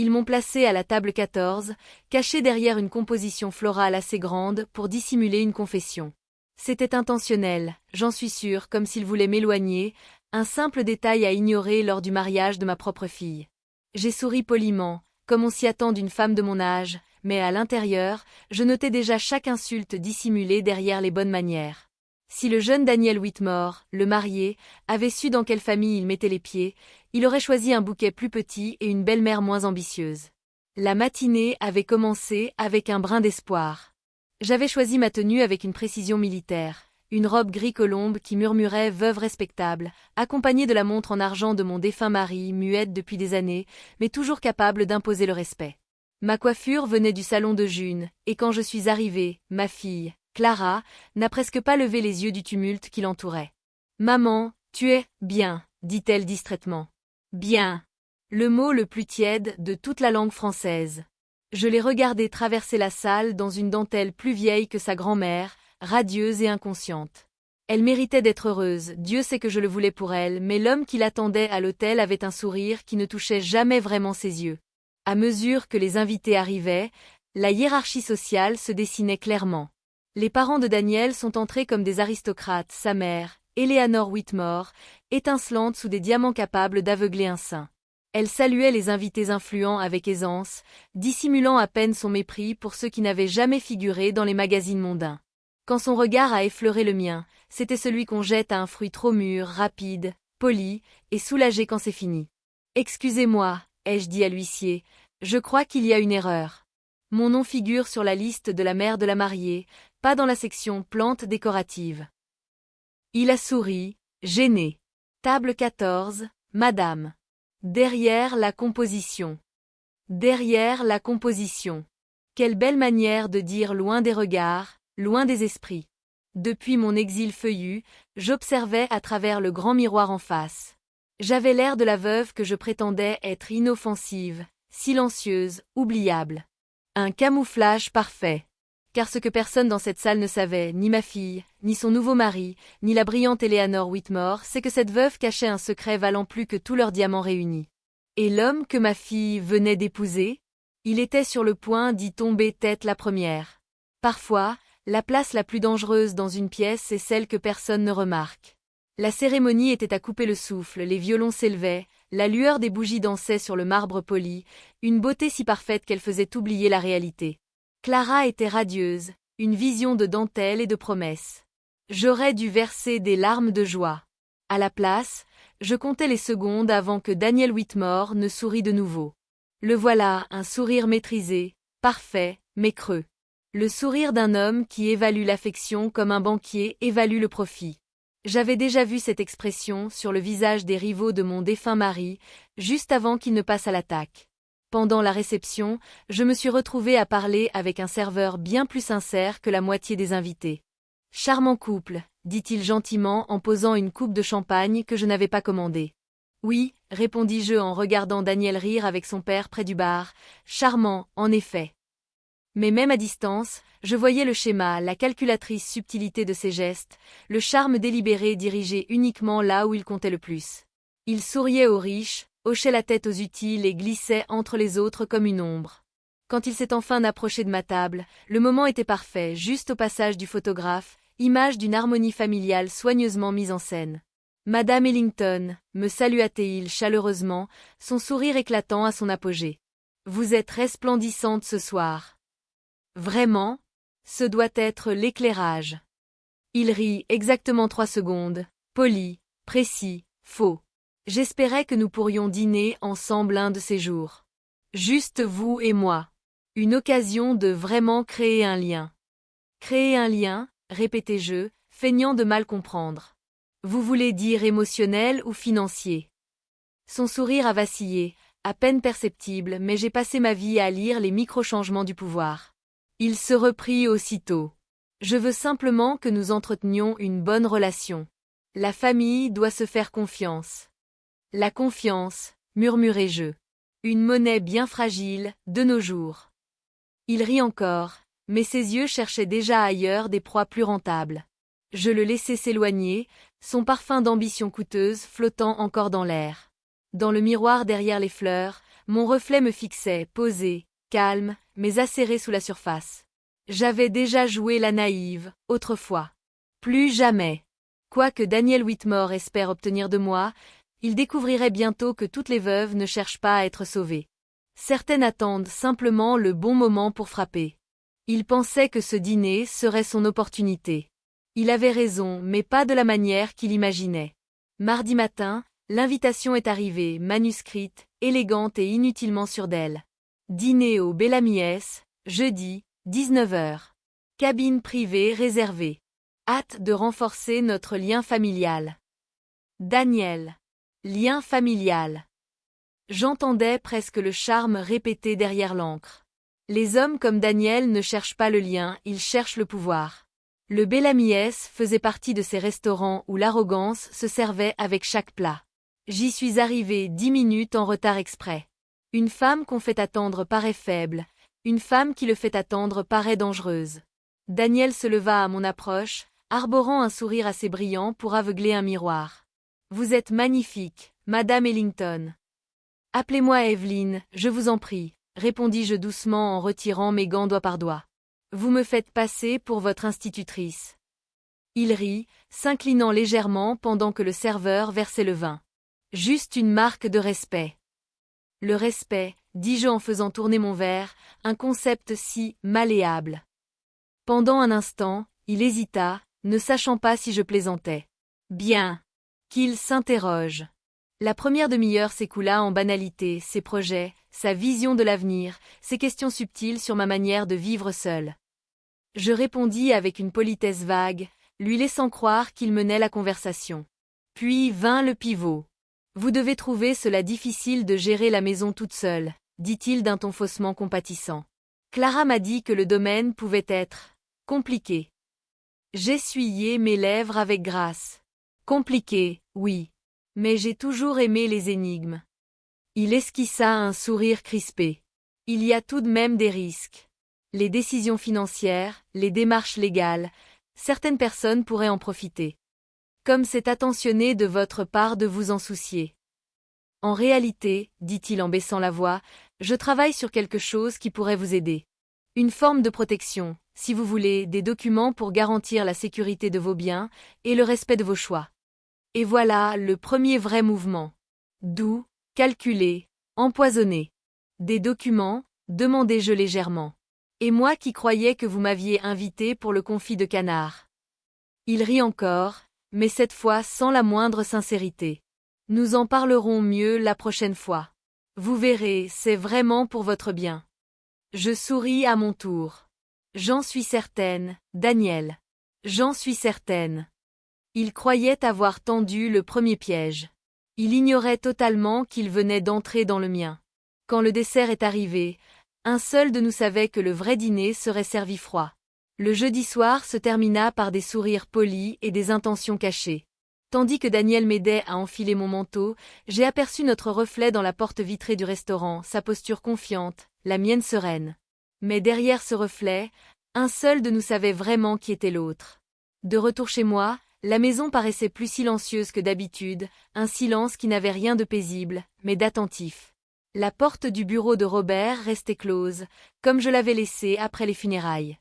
Ils m'ont placé à la table 14, cachée derrière une composition florale assez grande pour dissimuler une confession. C'était intentionnel, j'en suis sûre, comme s'ils voulaient m'éloigner, un simple détail à ignorer lors du mariage de ma propre fille. J'ai souri poliment, comme on s'y attend d'une femme de mon âge, mais à l'intérieur, je notais déjà chaque insulte dissimulée derrière les bonnes manières. Si le jeune Daniel Whitmore, le marié, avait su dans quelle famille il mettait les pieds, il aurait choisi un bouquet plus petit et une belle-mère moins ambitieuse. La matinée avait commencé avec un brin d'espoir. J'avais choisi ma tenue avec une précision militaire, une robe gris colombe qui murmurait veuve respectable, accompagnée de la montre en argent de mon défunt mari, muette depuis des années, mais toujours capable d'imposer le respect. Ma coiffure venait du salon de June, et quand je suis arrivée, ma fille, Clara, n'a presque pas levé les yeux du tumulte qui l'entourait. « Maman, tu es bien », dit-elle distraitement. « Bien. » Le mot le plus tiède de toute la langue française. Je l'ai regardée traverser la salle dans une dentelle plus vieille que sa grand-mère, radieuse et inconsciente. Elle méritait d'être heureuse, Dieu sait que je le voulais pour elle, mais l'homme qui l'attendait à l'hôtel avait un sourire qui ne touchait jamais vraiment ses yeux. À mesure que les invités arrivaient, la hiérarchie sociale se dessinait clairement. Les parents de Daniel sont entrés comme des aristocrates, sa mère, Eleanor Whitmore, étincelante sous des diamants capables d'aveugler un sein. Elle saluait les invités influents avec aisance, dissimulant à peine son mépris pour ceux qui n'avaient jamais figuré dans les magazines mondains. Quand son regard a effleuré le mien, c'était celui qu'on jette à un fruit trop mûr, rapide, poli, et soulagé quand c'est fini. « Excusez-moi », ai-je dit à l'huissier, « je crois qu'il y a une erreur. Mon nom figure sur la liste de la mère de la mariée, pas dans la section plantes décoratives. » Il a souri, gêné. Table 14, Madame. Derrière la composition. Derrière la composition. Quelle belle manière de dire loin des regards, loin des esprits. Depuis mon exil feuillu, j'observais à travers le grand miroir en face. J'avais l'air de la veuve que je prétendais être inoffensive, silencieuse, oubliable. Un camouflage parfait. Car ce que personne dans cette salle ne savait, ni ma fille, ni son nouveau mari, ni la brillante Eleanor Whitmore, c'est que cette veuve cachait un secret valant plus que tous leurs diamants réunis. Et l'homme que ma fille venait d'épouser? Il était sur le point d'y tomber tête la première. Parfois, la place la plus dangereuse dans une pièce est celle que personne ne remarque. La cérémonie était à couper le souffle, les violons s'élevaient, la lueur des bougies dansait sur le marbre poli, une beauté si parfaite qu'elle faisait oublier la réalité. Clara était radieuse, une vision de dentelle et de promesses. J'aurais dû verser des larmes de joie. À la place, je comptais les secondes avant que Daniel Whitmore ne sourit de nouveau. Le voilà, un sourire maîtrisé, parfait, mais creux. Le sourire d'un homme qui évalue l'affection comme un banquier évalue le profit. J'avais déjà vu cette expression sur le visage des rivaux de mon défunt mari, juste avant qu'il ne passe à l'attaque. Pendant la réception, je me suis retrouvée à parler avec un serveur bien plus sincère que la moitié des invités. « Charmant couple », dit-il gentiment en posant une coupe de champagne que je n'avais pas commandée. « Oui », répondis-je en regardant Daniel rire avec son père près du bar, « charmant, en effet. » Mais même à distance, je voyais le schéma, la calculatrice subtilité de ses gestes, le charme délibéré dirigé uniquement là où il comptait le plus. Il souriait aux riches, hochait la tête aux utiles et glissait entre les autres comme une ombre. Quand il s'est enfin approché de ma table, le moment était parfait, juste au passage du photographe, image d'une harmonie familiale soigneusement mise en scène. « Madame Ellington », me salua-t-il chaleureusement, son sourire éclatant à son apogée. « Vous êtes resplendissante ce soir. » « Vraiment ? Ce doit être l'éclairage. » Il rit exactement 3 secondes, poli, précis, faux. J'espérais que nous pourrions dîner ensemble un de ces jours. Juste vous et moi. Une occasion de vraiment créer un lien. Créer un lien, répétai-je, feignant de mal comprendre. Vous voulez dire émotionnel ou financier? Son sourire a vacillé, à peine perceptible, mais j'ai passé ma vie à lire les micro-changements du pouvoir. Il se reprit aussitôt. Je veux simplement que nous entretenions une bonne relation. La famille doit se faire confiance. La confiance, murmurai-je. Une monnaie bien fragile, de nos jours. Il rit encore, mais ses yeux cherchaient déjà ailleurs des proies plus rentables. Je le laissai s'éloigner, son parfum d'ambition coûteuse flottant encore dans l'air. Dans le miroir derrière les fleurs, Mon reflet me fixait, posé, calme, mais acéré sous la surface. J'avais déjà joué la naïve, autrefois. Plus jamais. Quoi que Daniel Whitmore espère obtenir de moi, il découvrirait bientôt que toutes les veuves ne cherchent pas à être sauvées. Certaines attendent simplement le bon moment pour frapper. Il pensait que ce dîner serait son opportunité. Il avait raison, mais pas de la manière qu'il imaginait. Mardi matin, l'invitation est arrivée, manuscrite, élégante et inutilement sûre d'elle. Dîner au Bellamies, jeudi, 19 h. Cabine privée réservée. Hâte de renforcer notre lien familial. Daniel. Lien familial. J'entendais presque le charme répété derrière l'encre. Les hommes comme Daniel ne cherchent pas le lien, ils cherchent le pouvoir. Le Bellamies faisait partie de ces restaurants où l'arrogance se servait avec chaque plat. J'y suis arrivée 10 minutes en retard exprès. Une femme qu'on fait attendre paraît faible, une femme qui le fait attendre paraît dangereuse. Daniel se leva à mon approche, arborant un sourire assez brillant pour aveugler un miroir. Vous êtes magnifique, Madame Ellington. Appelez-moi Evelyne, je vous en prie, répondis-je doucement en retirant mes gants doigt par doigt. Vous me faites passer pour votre institutrice. Il rit, s'inclinant légèrement pendant que le serveur versait le vin. Juste une marque de respect. Le respect, dis-je en faisant tourner mon verre, un concept si malléable. Pendant un instant, il hésita, ne sachant pas si je plaisantais. Bien. Qu'il s'interroge. La première demi-heure s'écoula en banalité, ses projets, sa vision de l'avenir, ses questions subtiles sur ma manière de vivre seule. Je répondis avec une politesse vague, lui laissant croire qu'il menait la conversation. Puis vint le pivot. Vous devez trouver cela difficile de gérer la maison toute seule, dit-il d'un ton faussement compatissant. Clara m'a dit que le domaine pouvait être compliqué. J'essuyai mes lèvres avec grâce. Compliqué, oui. Mais j'ai toujours aimé les énigmes. Il esquissa un sourire crispé. Il y a tout de même des risques. Les décisions financières, les démarches légales, certaines personnes pourraient en profiter. Comme c'est attentionné de votre part de vous en soucier. En réalité, dit-il en baissant la voix, je travaille sur quelque chose qui pourrait vous aider. Une forme de protection, si vous voulez, des documents pour garantir la sécurité de vos biens et le respect de vos choix. Et voilà le premier vrai mouvement. Doux, calculé, empoisonné. Des documents, demandai-je légèrement. Et moi qui croyais que vous m'aviez invité pour le confit de canard. Il rit encore, mais cette fois sans la moindre sincérité. Nous en parlerons mieux la prochaine fois. Vous verrez, c'est vraiment pour votre bien. Je souris à mon tour. J'en suis certaine, Daniel. J'en suis certaine. Il croyait avoir tendu le premier piège. Il ignorait totalement qu'il venait d'entrer dans le mien. Quand le dessert est arrivé, un seul de nous savait que le vrai dîner serait servi froid. Le jeudi soir se termina par des sourires polis et des intentions cachées. Tandis que Daniel m'aidait à enfiler mon manteau, j'ai aperçu notre reflet dans la porte vitrée du restaurant, sa posture confiante, la mienne sereine. Mais derrière ce reflet, un seul de nous savait vraiment qui était l'autre. De retour chez moi, la maison paraissait plus silencieuse que d'habitude, un silence qui n'avait rien de paisible, mais d'attentif. La porte du bureau de Robert restait close, comme je l'avais laissée après les funérailles.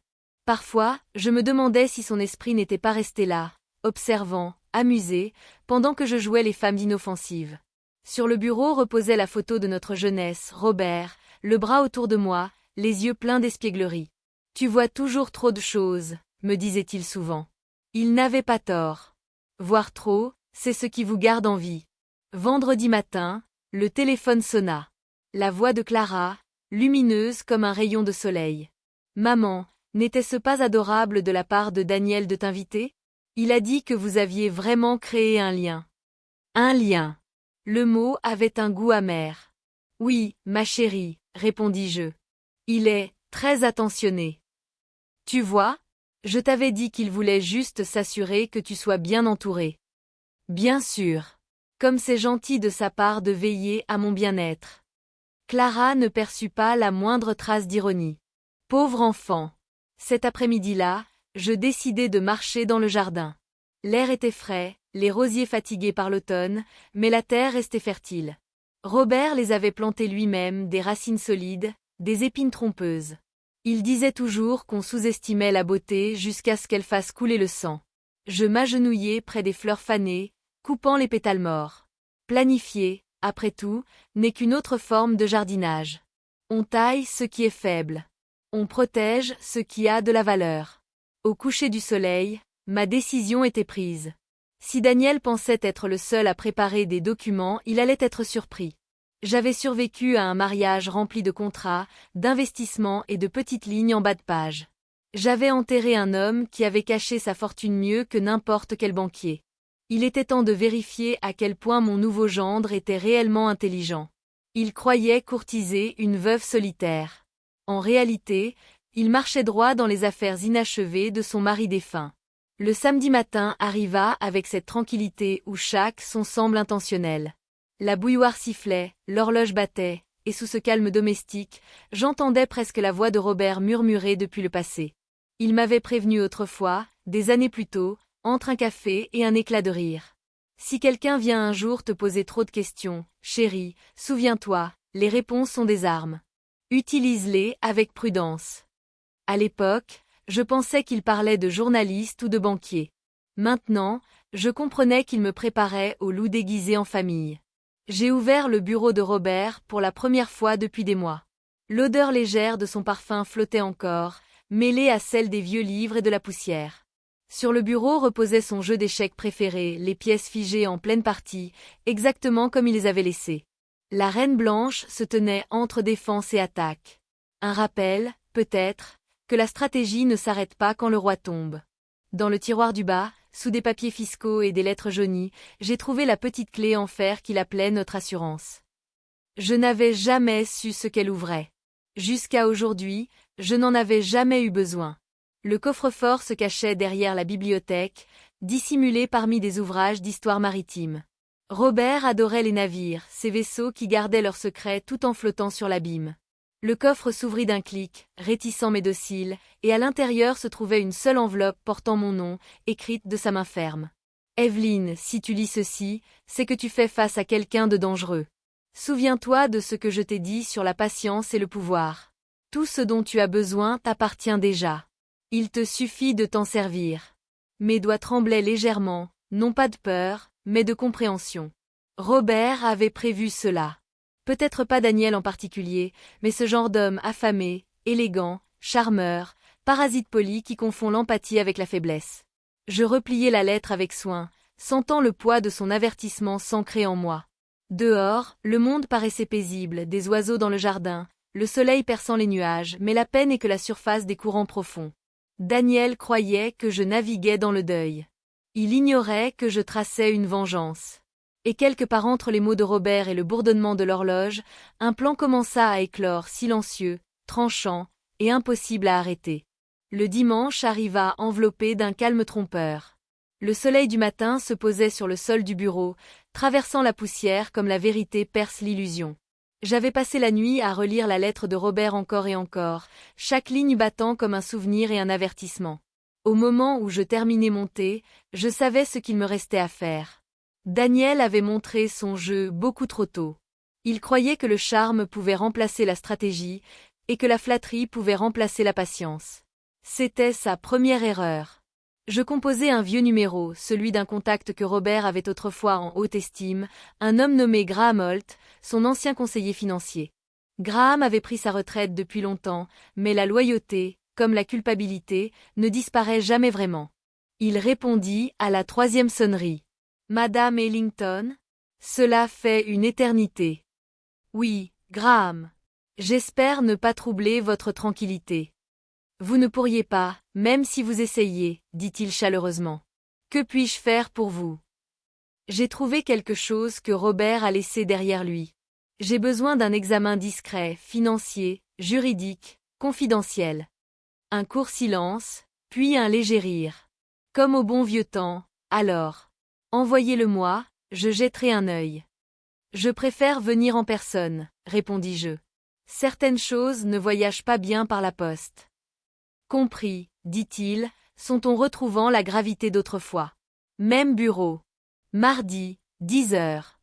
Parfois, je me demandais si son esprit n'était pas resté là, observant, amusé, pendant que je jouais les femmes inoffensives. Sur le bureau reposait la photo de notre jeunesse, Robert, le bras autour de moi, les yeux pleins d'espièglerie. « Tu vois toujours trop de choses », me disait-il souvent. Il n'avait pas tort. Voir trop, c'est ce qui vous garde en vie. Vendredi matin, le téléphone sonna. La voix de Clara, lumineuse comme un rayon de soleil. « Maman, n'était-ce pas adorable de la part de Daniel de t'inviter ? Il a dit que vous aviez vraiment créé un lien. » Un lien. Le mot avait un goût amer. « Oui, ma chérie, répondis-je. Il est très attentionné. Tu vois ? Je t'avais dit qu'il voulait juste s'assurer que tu sois bien entourée. Bien sûr. Comme c'est gentil de sa part de veiller à mon bien-être. » Clara ne perçut pas la moindre trace d'ironie. Pauvre enfant. Cet après-midi-là, je décidai de marcher dans le jardin. L'air était frais, les rosiers fatigués par l'automne, mais la terre restait fertile. Robert les avait plantées lui-même, des racines solides, des épines trompeuses. Il disait toujours qu'on sous-estimait la beauté jusqu'à ce qu'elle fasse couler le sang. Je m'agenouillai près des fleurs fanées, coupant les pétales morts. Planifier, après tout, n'est qu'une autre forme de jardinage. On taille ce qui est faible. On protège ce qui a de la valeur. Au coucher du soleil, ma décision était prise. Si Daniel pensait être le seul à préparer des documents, il allait être surpris. J'avais survécu à un mariage rempli de contrats, d'investissements et de petites lignes en bas de page. J'avais enterré un homme qui avait caché sa fortune mieux que n'importe quel banquier. Il était temps de vérifier à quel point mon nouveau gendre était réellement intelligent. Il croyait courtiser une veuve solitaire. En réalité, il marchait droit dans les affaires inachevées de son mari défunt. Le samedi matin arriva avec cette tranquillité où chaque son semble intentionnel. La bouilloire sifflait, l'horloge battait, et sous ce calme domestique, j'entendais presque la voix de Robert murmurer depuis le passé. Il m'avait prévenu autrefois, des années plus tôt, entre un café et un éclat de rire. Si quelqu'un vient un jour te poser trop de questions, chérie, souviens-toi, les réponses sont des armes. Utilise-les avec prudence. À l'époque, je pensais qu'il parlait de journaliste ou de banquier. Maintenant, je comprenais qu'il me préparait au loup déguisé en famille. J'ai ouvert le bureau de Robert pour la première fois depuis des mois. L'odeur légère de son parfum flottait encore, mêlée à celle des vieux livres et de la poussière. Sur le bureau reposait son jeu d'échecs préféré, les pièces figées en pleine partie, exactement comme il les avait laissées. La reine blanche se tenait entre défense et attaque. Un rappel, peut-être, que la stratégie ne s'arrête pas quand le roi tombe. Dans le tiroir du bas, sous des papiers fiscaux et des lettres jaunies, j'ai trouvé la petite clé en fer qu'il appelait notre assurance. Je n'avais jamais su ce qu'elle ouvrait. Jusqu'à aujourd'hui, je n'en avais jamais eu besoin. Le coffre-fort se cachait derrière la bibliothèque, dissimulé parmi des ouvrages d'histoire maritime. Robert adorait les navires, ces vaisseaux qui gardaient leurs secrets tout en flottant sur l'abîme. Le coffre s'ouvrit d'un clic, réticent mais docile, et à l'intérieur se trouvait une seule enveloppe portant mon nom, écrite de sa main ferme. Evelyne, si tu lis ceci, c'est que tu fais face à quelqu'un de dangereux. Souviens-toi de ce que je t'ai dit sur la patience et le pouvoir. Tout ce dont tu as besoin t'appartient déjà. Il te suffit de t'en servir. Mes doigts tremblaient légèrement, non pas de peur, mais de compréhension. Robert avait prévu cela. Peut-être pas Daniel en particulier, mais ce genre d'homme affamé, élégant, charmeur, parasite poli qui confond l'empathie avec la faiblesse. Je repliai la lettre avec soin, sentant le poids de son avertissement s'ancrer en moi. Dehors, le monde paraissait paisible, des oiseaux dans le jardin, le soleil perçant les nuages, mais la peine est que la surface des courants profonds. Daniel croyait que je naviguais dans le deuil. Il ignorait que je traçais une vengeance. Et quelque part entre les mots de Robert et le bourdonnement de l'horloge, un plan commença à éclore, silencieux, tranchant, et impossible à arrêter. Le dimanche arriva enveloppé d'un calme trompeur. Le soleil du matin se posait sur le sol du bureau, traversant la poussière comme la vérité perce l'illusion. J'avais passé la nuit à relire la lettre de Robert encore et encore, chaque ligne battant comme un souvenir et un avertissement. Au moment où je terminais mon thé, je savais ce qu'il me restait à faire. Daniel avait montré son jeu beaucoup trop tôt. Il croyait que le charme pouvait remplacer la stratégie, et que la flatterie pouvait remplacer la patience. C'était sa première erreur. Je composai un vieux numéro, celui d'un contact que Robert avait autrefois en haute estime, un homme nommé Graham Holt, son ancien conseiller financier. Graham avait pris sa retraite depuis longtemps, mais la loyauté, comme la culpabilité, ne disparaît jamais vraiment. Il répondit à la 3e sonnerie. Madame Ellington? Cela fait une éternité. Oui, Graham. J'espère ne pas troubler votre tranquillité. Vous ne pourriez pas, même si vous essayiez, dit-il chaleureusement. Que puis-je faire pour vous? J'ai trouvé quelque chose que Robert a laissé derrière lui. J'ai besoin d'un examen discret, financier, juridique, confidentiel. Un court silence, puis un léger rire. Comme au bon vieux temps, alors. Envoyez-le-moi, je jetterai un œil. Je préfère venir en personne, répondis-je. Certaines choses ne voyagent pas bien par la poste. Compris, dit-il, son ton retrouvant la gravité d'autrefois. Même bureau. Mardi, 10 heures.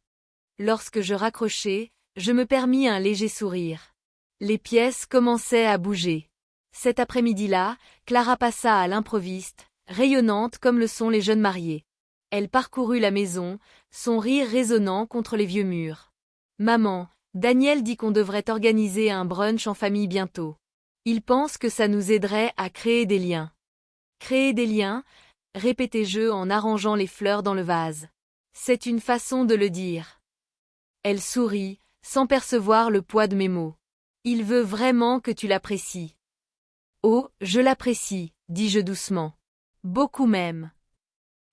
Lorsque je raccrochai, je me permis un léger sourire. Les pièces commençaient à bouger. Cet après-midi-là, Clara passa à l'improviste, rayonnante comme le sont les jeunes mariés. Elle parcourut la maison, son rire résonnant contre les vieux murs. « Maman, Daniel dit qu'on devrait organiser un brunch en famille bientôt. Il pense que ça nous aiderait à créer des liens. » Créer des liens, répétai-je en arrangeant les fleurs dans le vase. C'est une façon de le dire. Elle sourit, sans percevoir le poids de mes mots. Il veut vraiment que tu l'apprécies. Oh, je l'apprécie, dis-je doucement. Beaucoup même.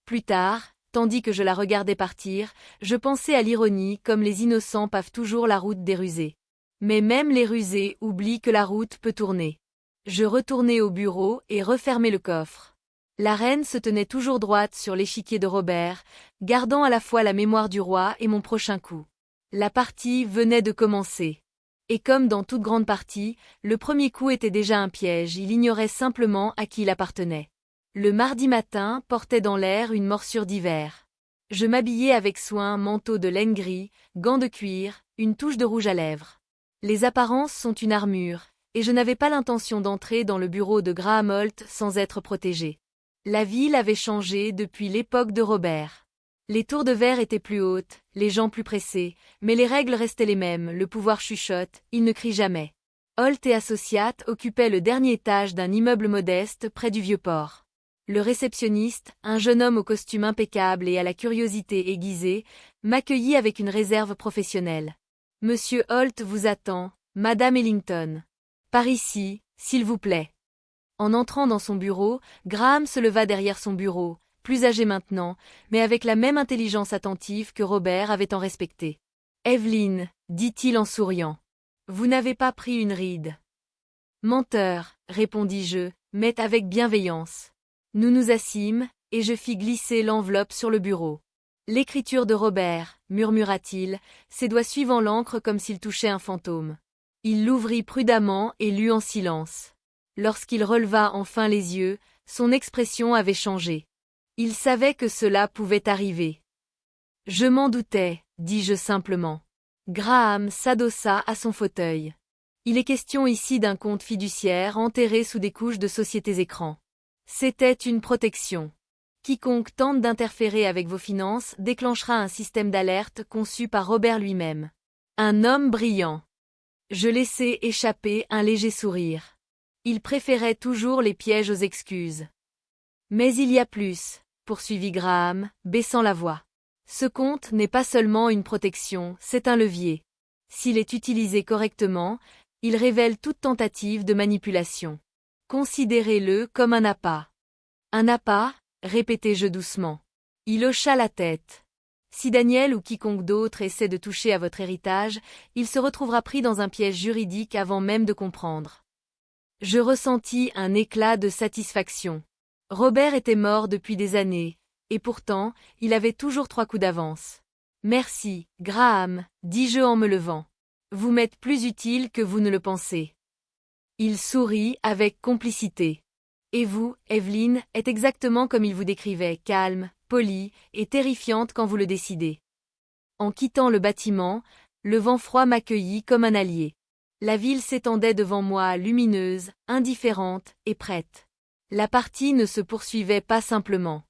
Plus tard, tandis que je la regardais partir, je pensais à l'ironie comme les innocents pavent toujours la route des rusés. Mais même les rusés oublient que la route peut tourner. Je retournai au bureau et refermai le coffre. La reine se tenait toujours droite sur l'échiquier de Robert, gardant à la fois la mémoire du roi et mon prochain coup. La partie venait de commencer. Et comme dans toute grande partie, le premier coup était déjà un piège, il ignorait simplement à qui il appartenait. Le mardi matin portait dans l'air une morsure d'hiver. Je m'habillai avec soin, manteau de laine gris, gants de cuir, une touche de rouge à lèvres. Les apparences sont une armure, et je n'avais pas l'intention d'entrer dans le bureau de Graham Holt sans être protégé. La ville avait changé depuis l'époque de Robert. Les tours de verre étaient plus hautes, les gens plus pressés, mais les règles restaient les mêmes, le pouvoir chuchote, il ne crie jamais. Holt et Associates occupaient le dernier étage d'un immeuble modeste près du Vieux-Port. Le réceptionniste, un jeune homme au costume impeccable et à la curiosité aiguisée, m'accueillit avec une réserve professionnelle. « Monsieur Holt vous attend, Madame Ellington. Par ici, s'il vous plaît. » En entrant dans son bureau, Graham se leva derrière son bureau, plus âgé maintenant, mais avec la même intelligence attentive que Robert avait tant respectée. « Evelyn, dit-il en souriant. Vous n'avez pas pris une ride. »« Menteur, répondis-je, mais avec bienveillance. » Nous nous assîmes, et je fis glisser l'enveloppe sur le bureau. « L'écriture de Robert, murmura-t-il, ses doigts suivant l'encre comme s'il touchait un fantôme. » Il l'ouvrit prudemment et lut en silence. Lorsqu'il releva enfin les yeux, son expression avait changé. Il savait que cela pouvait arriver. « Je m'en doutais, dis-je simplement. » Graham s'adossa à son fauteuil. « Il est question ici d'un compte fiduciaire enterré sous des couches de sociétés écrans. C'était une protection. Quiconque tente d'interférer avec vos finances déclenchera un système d'alerte conçu par Robert lui-même. Un homme brillant. » Je laissai échapper un léger sourire. Il préférait toujours les pièges aux excuses. « Mais il y a plus, » poursuivit Graham, baissant la voix. « Ce compte n'est pas seulement une protection, c'est un levier. S'il est utilisé correctement, il révèle toute tentative de manipulation. Considérez-le comme un appât. »« Un appât ?» répétai-je doucement. Il hocha la tête. « Si Daniel ou quiconque d'autre essaie de toucher à votre héritage, il se retrouvera pris dans un piège juridique avant même de comprendre. » Je ressentis un éclat de satisfaction. Robert était mort depuis des années, et pourtant, il avait toujours 3 coups d'avance. « Merci, Graham, dis-je en me levant. Vous m'êtes plus utile que vous ne le pensez. » Il sourit avec complicité. « Et vous, Evelyn, êtes exactement comme il vous décrivait, calme, polie et terrifiante quand vous le décidez. » En quittant le bâtiment, le vent froid m'accueillit comme un allié. La ville s'étendait devant moi lumineuse, indifférente et prête. La partie ne se poursuivait pas simplement.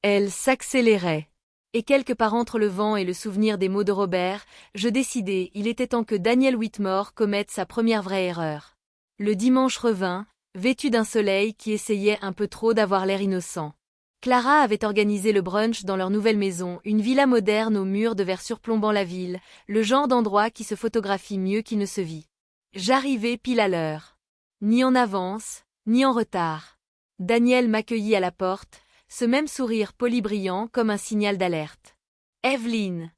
Elle s'accélérait. Et quelque part entre le vent et le souvenir des mots de Robert, je décidai, il était temps que Daniel Whitmore commette sa première vraie erreur. Le dimanche revint, vêtu d'un soleil qui essayait un peu trop d'avoir l'air innocent. Clara avait organisé le brunch dans leur nouvelle maison, une villa moderne aux murs de verre surplombant la ville, le genre d'endroit qui se photographie mieux qu'il ne se vit. J'arrivai pile à l'heure. Ni en avance, ni en retard. Daniel m'accueillit à la porte, ce même sourire poli brillant comme un signal d'alerte. « Evelyn!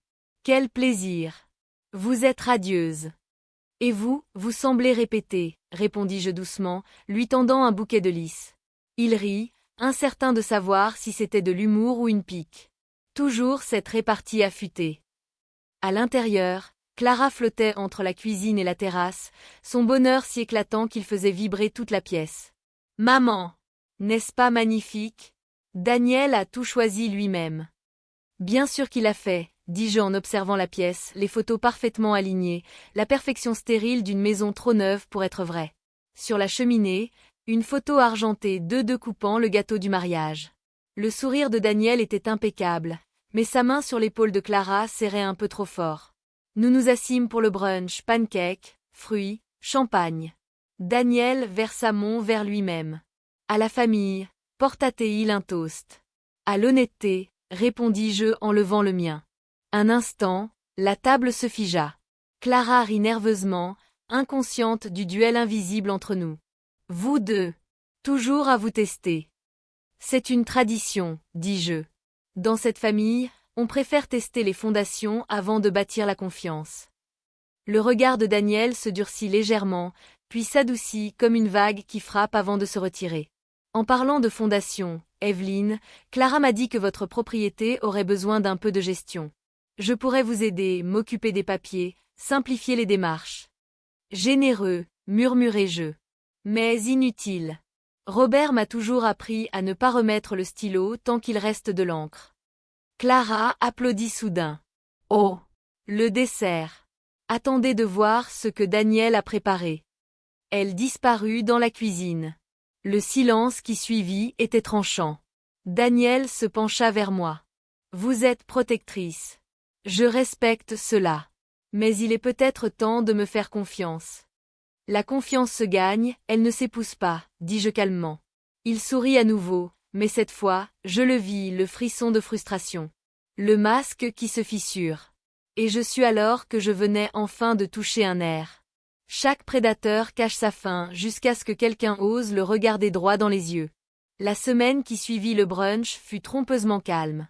Quel plaisir! Vous êtes radieuse. »« Et vous, vous semblez répéter, » répondis-je doucement, lui tendant un bouquet de lys. Il rit, incertain de savoir si c'était de l'humour ou une pique. Toujours cette répartie affûtée. À l'intérieur, Clara flottait entre la cuisine et la terrasse, son bonheur si éclatant qu'il faisait vibrer toute la pièce. « Maman! N'est-ce pas magnifique? Daniel a tout choisi lui-même. » Bien sûr qu'il a fait, dis-je en observant la pièce, les photos parfaitement alignées, la perfection stérile d'une maison trop neuve pour être vraie. Sur la cheminée, une photo argentée d'eux coupant le gâteau du mariage. Le sourire de Daniel était impeccable, mais sa main sur l'épaule de Clara serrait un peu trop fort. Nous nous assîmes pour le brunch, pancakes, fruits, champagne. Daniel versa mon verre lui-même. À la famille, porta-t-il un toast. À l'honnêteté, répondis-je en levant le mien. Un instant, la table se figea. Clara rit nerveusement, inconsciente du duel invisible entre nous. Vous deux. Toujours à vous tester. C'est une tradition, dis-je. Dans cette famille, on préfère tester les fondations avant de bâtir la confiance. Le regard de Daniel se durcit légèrement, puis s'adoucit comme une vague qui frappe avant de se retirer. En parlant de fondation, Evelyne, Clara m'a dit que votre propriété aurait besoin d'un peu de gestion. Je pourrais vous aider, m'occuper des papiers, simplifier les démarches. Généreux, murmurai-je. Mais inutile. Robert m'a toujours appris à ne pas remettre le stylo tant qu'il reste de l'encre. Clara applaudit soudain. Oh! Le dessert. Attendez de voir ce que Daniel a préparé. Elle disparut dans la cuisine. Le silence qui suivit était tranchant. Daniel se pencha vers moi. Vous êtes protectrice. Je respecte cela. Mais il est peut-être temps de me faire confiance. La confiance se gagne, elle ne s'épouse pas, dis-je calmement. Il sourit à nouveau, mais cette fois, je le vis, le frisson de frustration. Le masque qui se fissure. Et je sus alors que je venais enfin de toucher un nerf. Chaque prédateur cache sa faim jusqu'à ce que quelqu'un ose le regarder droit dans les yeux. La semaine qui suivit le brunch fut trompeusement calme.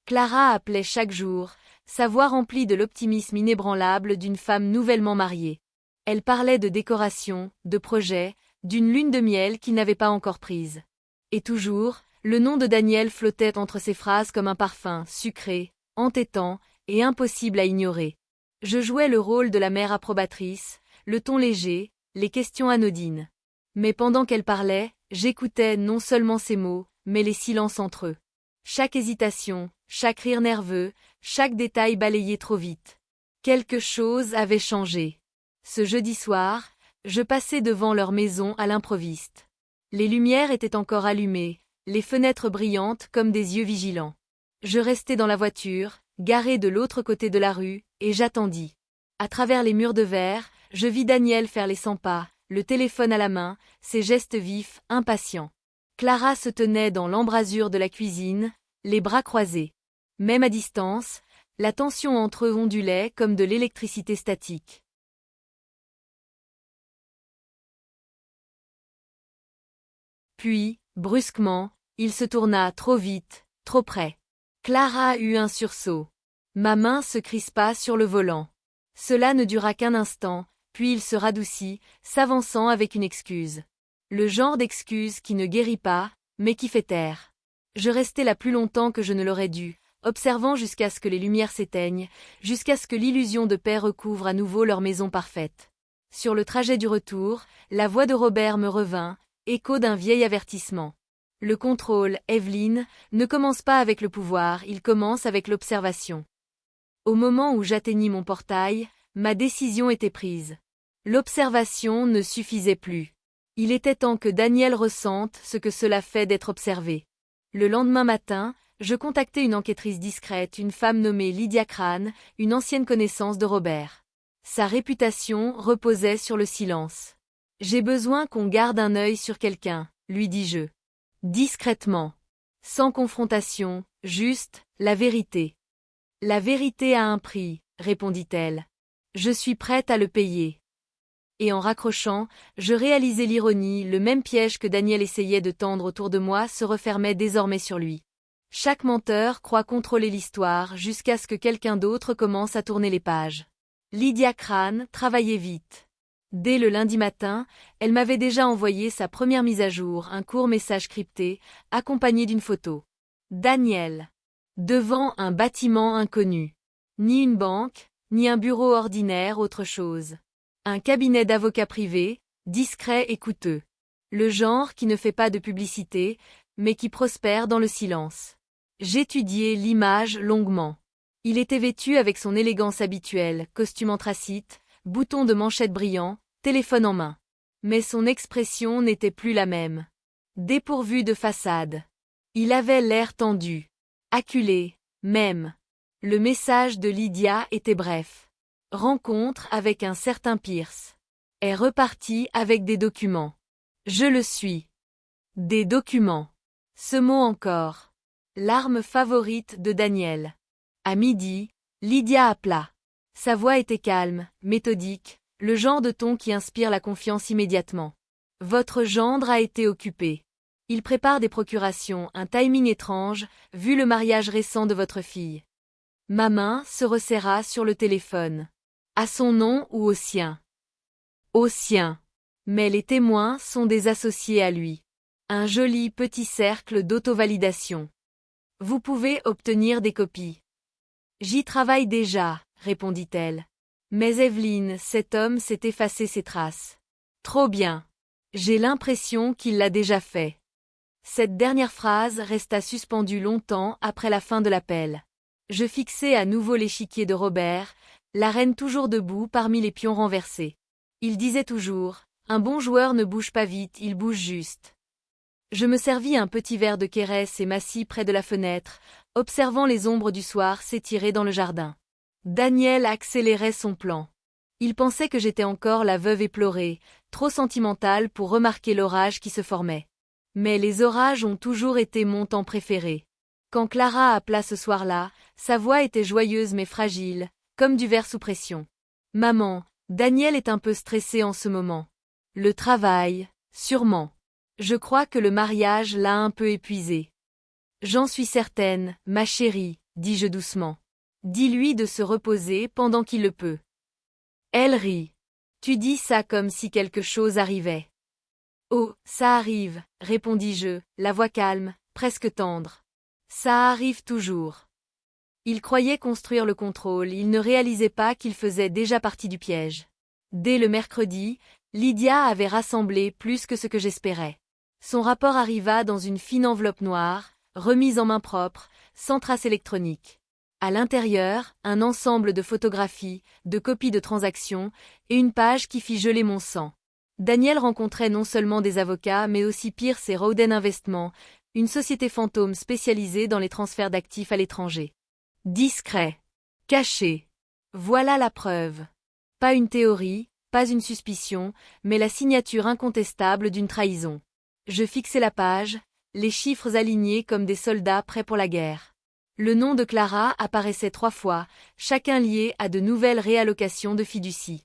Clara appelait chaque jour, sa voix remplie de l'optimisme inébranlable d'une femme nouvellement mariée. Elle parlait de décoration, de projets, d'une lune de miel qu'il n'avait pas encore prise. Et toujours, le nom de Daniel flottait entre ses phrases comme un parfum, sucré, entêtant, et impossible à ignorer. Je jouais le rôle de la mère approbatrice, le ton léger, les questions anodines. Mais pendant qu'elle parlait, j'écoutais non seulement ses mots, mais les silences entre eux. Chaque hésitation, chaque rire nerveux, chaque détail balayé trop vite. Quelque chose avait changé. Ce jeudi soir, je passais devant leur maison à l'improviste. Les lumières étaient encore allumées, les fenêtres brillantes comme des yeux vigilants. Je restai dans la voiture, garée de l'autre côté de la rue, et j'attendis. À travers les murs de verre, je vis Daniel faire les 100 pas, le téléphone à la main, ses gestes vifs, impatients. Clara se tenait dans l'embrasure de la cuisine, les bras croisés. Même à distance, la tension entre eux ondulait comme de l'électricité statique. Puis, brusquement, il se tourna trop vite, trop près. Clara eut un sursaut. Ma main se crispa sur le volant. Cela ne dura qu'un instant, puis il se radoucit, s'avançant avec une excuse. Le genre d'excuse qui ne guérit pas, mais qui fait taire. Je restai là plus longtemps que je ne l'aurais dû, observant jusqu'à ce que les lumières s'éteignent, jusqu'à ce que l'illusion de paix recouvre à nouveau leur maison parfaite. Sur le trajet du retour, la voix de Robert me revint, écho d'un vieil avertissement. Le contrôle, Evelyne, ne commence pas avec le pouvoir, il commence avec l'observation. Au moment où j'atteignis mon portail, ma décision était prise. L'observation ne suffisait plus. Il était temps que Daniel ressente ce que cela fait d'être observé. Le lendemain matin, je contactai une enquêtrice discrète, une femme nommée Lydia Crane, une ancienne connaissance de Robert. Sa réputation reposait sur le silence. J'ai besoin qu'on garde un œil sur quelqu'un, lui dis-je. Discrètement. Sans confrontation, juste, la vérité. La vérité a un prix, répondit-elle. Je suis prête à le payer. Et en raccrochant, je réalisai l'ironie, le même piège que Daniel essayait de tendre autour de moi se refermait désormais sur lui. Chaque menteur croit contrôler l'histoire jusqu'à ce que quelqu'un d'autre commence à tourner les pages. Lydia Crane travaillait vite. Dès le lundi matin, elle m'avait déjà envoyé sa première mise à jour, un court message crypté, accompagné d'une photo. Daniel. Devant un bâtiment inconnu. Ni une banque, ni un bureau ordinaire, autre chose. Un cabinet d'avocat privé, discret et coûteux. Le genre qui ne fait pas de publicité, mais qui prospère dans le silence. J'étudiai l'image longuement. Il était vêtu avec son élégance habituelle, costume anthracite, bouton de manchette brillant, téléphone en main. Mais son expression n'était plus la même. Dépourvu de façade. Il avait l'air tendu. Acculé, même. Le message de Lydia était bref. Rencontre avec un certain Pierce. Est reparti avec des documents. Je le suis. Des documents. Ce mot encore. L'arme favorite de Daniel. À midi, Lydia appela. Sa voix était calme, méthodique, le genre de ton qui inspire la confiance immédiatement. Votre gendre a été occupé. Il prépare des procurations, un timing étrange, vu le mariage récent de votre fille. Ma main se resserra sur le téléphone. À son nom ou au sien? Au sien. Mais les témoins sont des associés à lui. Un joli petit cercle d'auto-validation. Vous pouvez obtenir des copies. J'y travaille déjà, répondit-elle. Mais Evelyne, cet homme s'est effacé ses traces. Trop bien. J'ai l'impression qu'il l'a déjà fait. Cette dernière phrase resta suspendue longtemps après la fin de l'appel. Je fixai à nouveau l'échiquier de Robert, la reine toujours debout parmi les pions renversés. Il disait toujours, un bon joueur ne bouge pas vite, il bouge juste. Je me servis un petit verre de Kérès et m'assis près de la fenêtre, observant les ombres du soir s'étirer dans le jardin. Daniel accélérait son plan. Il pensait que j'étais encore la veuve éplorée, trop sentimentale pour remarquer l'orage qui se formait. Mais les orages ont toujours été mon temps préféré. Quand Clara appela ce soir-là, sa voix était joyeuse mais fragile, comme du verre sous pression. « Maman, Daniel est un peu stressé en ce moment. Le travail, sûrement. Je crois que le mariage l'a un peu épuisé. » J'en suis certaine, ma chérie, dis-je doucement. Dis-lui de se reposer pendant qu'il le peut. Elle rit. Tu dis ça comme si quelque chose arrivait. Oh, ça arrive, répondis-je, la voix calme, presque tendre. Ça arrive toujours. Il croyait construire le contrôle, il ne réalisait pas qu'il faisait déjà partie du piège. Dès le mercredi, Lydia avait rassemblé plus que ce que j'espérais. Son rapport arriva dans une fine enveloppe noire, remise en main propre, sans trace électronique. À l'intérieur, un ensemble de photographies, de copies de transactions, et une page qui fit geler mon sang. Daniel rencontrait non seulement des avocats mais aussi Pierce et Rowden Investment, une société fantôme spécialisée dans les transferts d'actifs à l'étranger. Discret. Caché. Voilà la preuve. Pas une théorie, pas une suspicion, mais la signature incontestable d'une trahison. Je fixai la page, les chiffres alignés comme des soldats prêts pour la guerre. Le nom de Clara apparaissait 3 fois, chacun lié à de nouvelles réallocations de fiducie.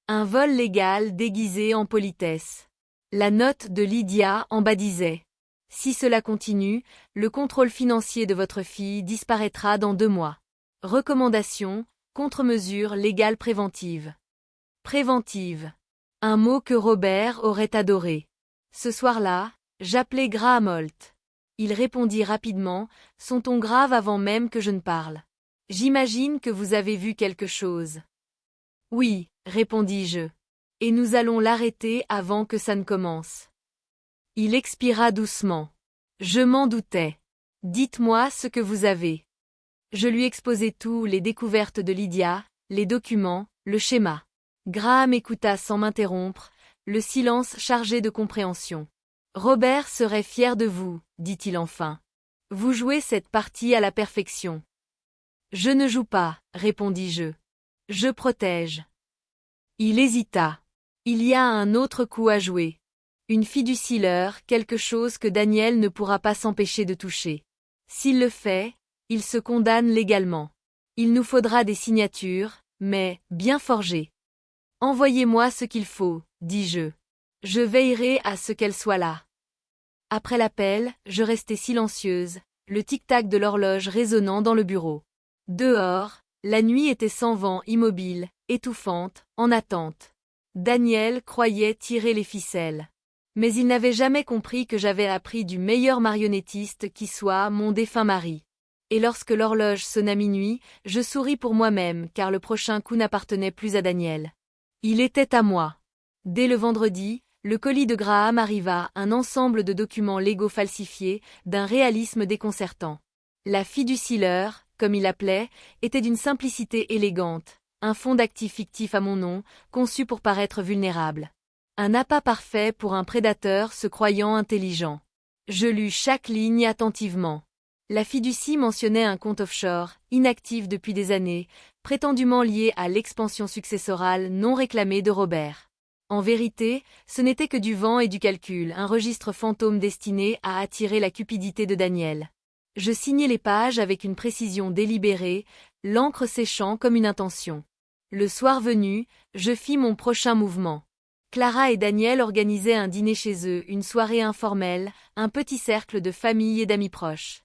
Un vol légal déguisé en politesse. La note de Lydia en bas disait « Si cela continue, le contrôle financier de votre fille disparaîtra dans 2 mois. Recommandation, contre-mesure légale préventive. » Préventive. Un mot que Robert aurait adoré. Ce soir-là, j'appelai Graham Holt. Il répondit rapidement, son ton grave avant même que je ne parle. « J'imagine que vous avez vu quelque chose. » « Oui, répondis-je. Et nous allons l'arrêter avant que ça ne commence. » Il expira doucement. Je m'en doutais. « Dites-moi ce que vous avez. » Je lui exposai tout, les découvertes de Lydia, les documents, le schéma. Graham écouta sans m'interrompre, le silence chargé de compréhension. « Robert serait fier de vous, dit-il enfin. Vous jouez cette partie à la perfection. » Je ne joue pas, répondis-je. Je protège. Il hésita. Il y a un autre coup à jouer. Une fiducie leur, quelque chose que Daniel ne pourra pas s'empêcher de toucher. S'il le fait, il se condamne légalement. Il nous faudra des signatures, mais bien forgées. Envoyez-moi ce qu'il faut, dis-je. Je veillerai à ce qu'elles soient là. Après l'appel, je restai silencieuse, le tic-tac de l'horloge résonnant dans le bureau. Dehors, la nuit était sans vent, immobile, étouffante, en attente. Daniel croyait tirer les ficelles. Mais il n'avait jamais compris que j'avais appris du meilleur marionnettiste qui soit mon défunt mari. Et lorsque l'horloge sonna minuit, je souris pour moi-même car le prochain coup n'appartenait plus à Daniel. Il était à moi. Dès le vendredi, le colis de Graham arriva, un ensemble de documents légaux falsifiés, d'un réalisme déconcertant. La fiducie leur, comme il l'appelait, était d'une simplicité élégante, un fonds d'actifs fictif à mon nom, conçu pour paraître vulnérable. Un appât parfait pour un prédateur se croyant intelligent. Je lus chaque ligne attentivement. La fiducie mentionnait un compte offshore, inactif depuis des années, prétendument lié à l'expansion successorale non réclamée de Robert. En vérité, ce n'était que du vent et du calcul, un registre fantôme destiné à attirer la cupidité de Daniel. Je signai les pages avec une précision délibérée, l'encre séchant comme une intention. Le soir venu, je fis mon prochain mouvement. Clara et Daniel organisaient un dîner chez eux, une soirée informelle, un petit cercle de famille et d'amis proches.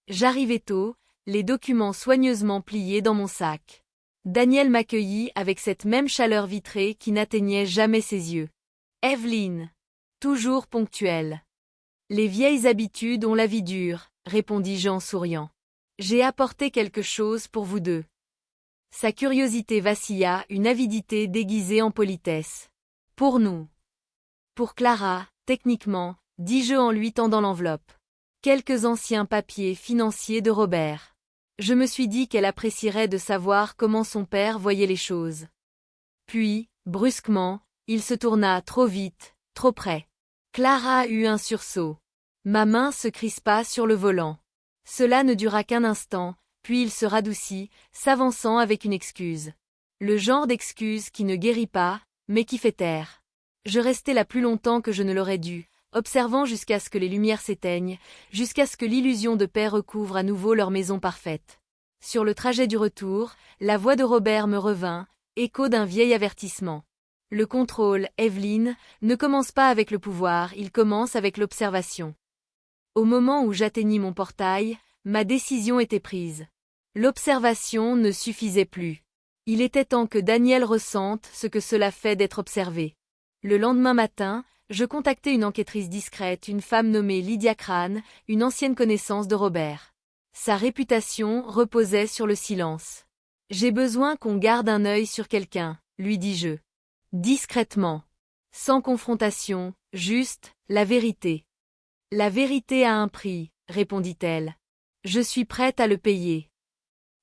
J'arrivai tôt, les documents soigneusement pliés dans mon sac. Daniel m'accueillit avec cette même chaleur vitrée qui n'atteignait jamais ses yeux. Evelyne. Toujours ponctuelle. Les vieilles habitudes ont la vie dure, répondis-je en souriant. J'ai apporté quelque chose pour vous deux. Sa curiosité vacilla, une avidité déguisée en politesse. Pour nous. Pour Clara, techniquement, dis-je en lui tendant l'enveloppe. Quelques anciens papiers financiers de Robert. Je me suis dit qu'elle apprécierait de savoir comment son père voyait les choses. Puis, brusquement, il se tourna trop vite, trop près. Clara eut un sursaut. Ma main se crispa sur le volant. Cela ne dura qu'un instant, puis il se radoucit, s'avançant avec une excuse. Le genre d'excuse qui ne guérit pas, mais qui fait taire. Je restai là plus longtemps que je ne l'aurais dû, observant jusqu'à ce que les lumières s'éteignent, jusqu'à ce que l'illusion de paix recouvre à nouveau leur maison parfaite. Sur le trajet du retour, la voix de Robert me revint, écho d'un vieil avertissement. Le contrôle, Evelyne, ne commence pas avec le pouvoir, il commence avec l'observation. Au moment où j'atteignis mon portail, ma décision était prise. L'observation ne suffisait plus. Il était temps que Daniel ressente ce que cela fait d'être observé. Le lendemain matin, je contactai une enquêtrice discrète, une femme nommée Lydia Crane, une ancienne connaissance de Robert. Sa réputation reposait sur le silence. « J'ai besoin qu'on garde un œil sur quelqu'un », lui dis-je. Discrètement. Sans confrontation, juste, la vérité. « La vérité a un prix », répondit-elle. « Je suis prête à le payer. »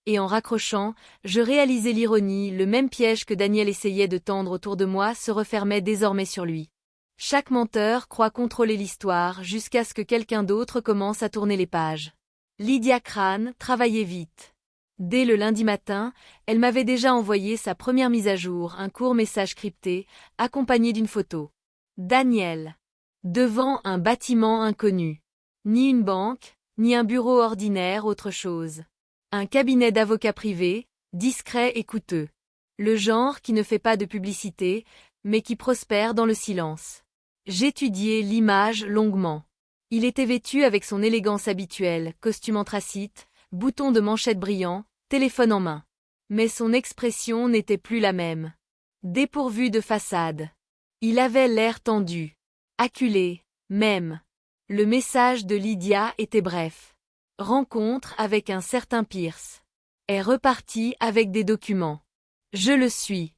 Et en raccrochant, je réalisai l'ironie, le même piège que Daniel essayait de tendre autour de moi se refermait désormais sur lui. Chaque menteur croit contrôler l'histoire jusqu'à ce que quelqu'un d'autre commence à tourner les pages. Lydia Crane travaillait vite. Dès le lundi matin, elle m'avait déjà envoyé sa première mise à jour, un court message crypté, accompagné d'une photo. Daniel. Devant un bâtiment inconnu. Ni une banque, ni un bureau ordinaire, autre chose. Un cabinet d'avocat privé, discret et coûteux. Le genre qui ne fait pas de publicité, mais qui prospère dans le silence. J'étudiai l'image longuement. Il était vêtu avec son élégance habituelle, costume anthracite, bouton de manchette brillant, téléphone en main. Mais son expression n'était plus la même. Dépourvu de façade. Il avait l'air tendu. Acculé, même. Le message de Lydia était bref. Rencontre avec un certain Pierce. Est reparti avec des documents. Je le suis.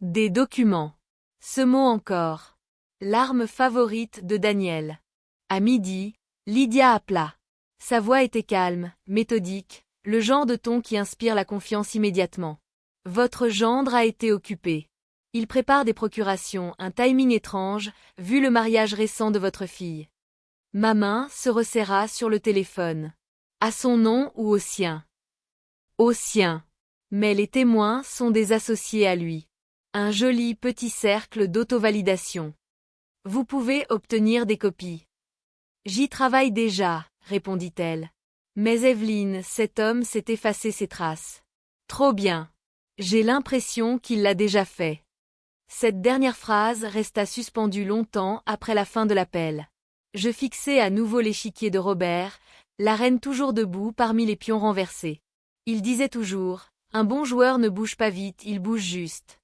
Des documents. Ce mot encore. L'arme favorite de Daniel. À midi, Lydia appela. Sa voix était calme, méthodique, le genre de ton qui inspire la confiance immédiatement. Votre gendre a été occupé. Il prépare des procurations, un timing étrange, vu le mariage récent de votre fille. Ma main se resserra sur le téléphone. À son nom ou au sien? Au sien. Mais les témoins sont des associés à lui. Un joli petit cercle d'auto-validation. Vous pouvez obtenir des copies. J'y travaille déjà, répondit-elle. Mais Evelyne, cet homme s'est effacé ses traces. Trop bien. J'ai l'impression qu'il l'a déjà fait. Cette dernière phrase resta suspendue longtemps après la fin de l'appel. Je fixai à nouveau l'échiquier de Robert, la reine toujours debout parmi les pions renversés. Il disait toujours, un bon joueur ne bouge pas vite, il bouge juste.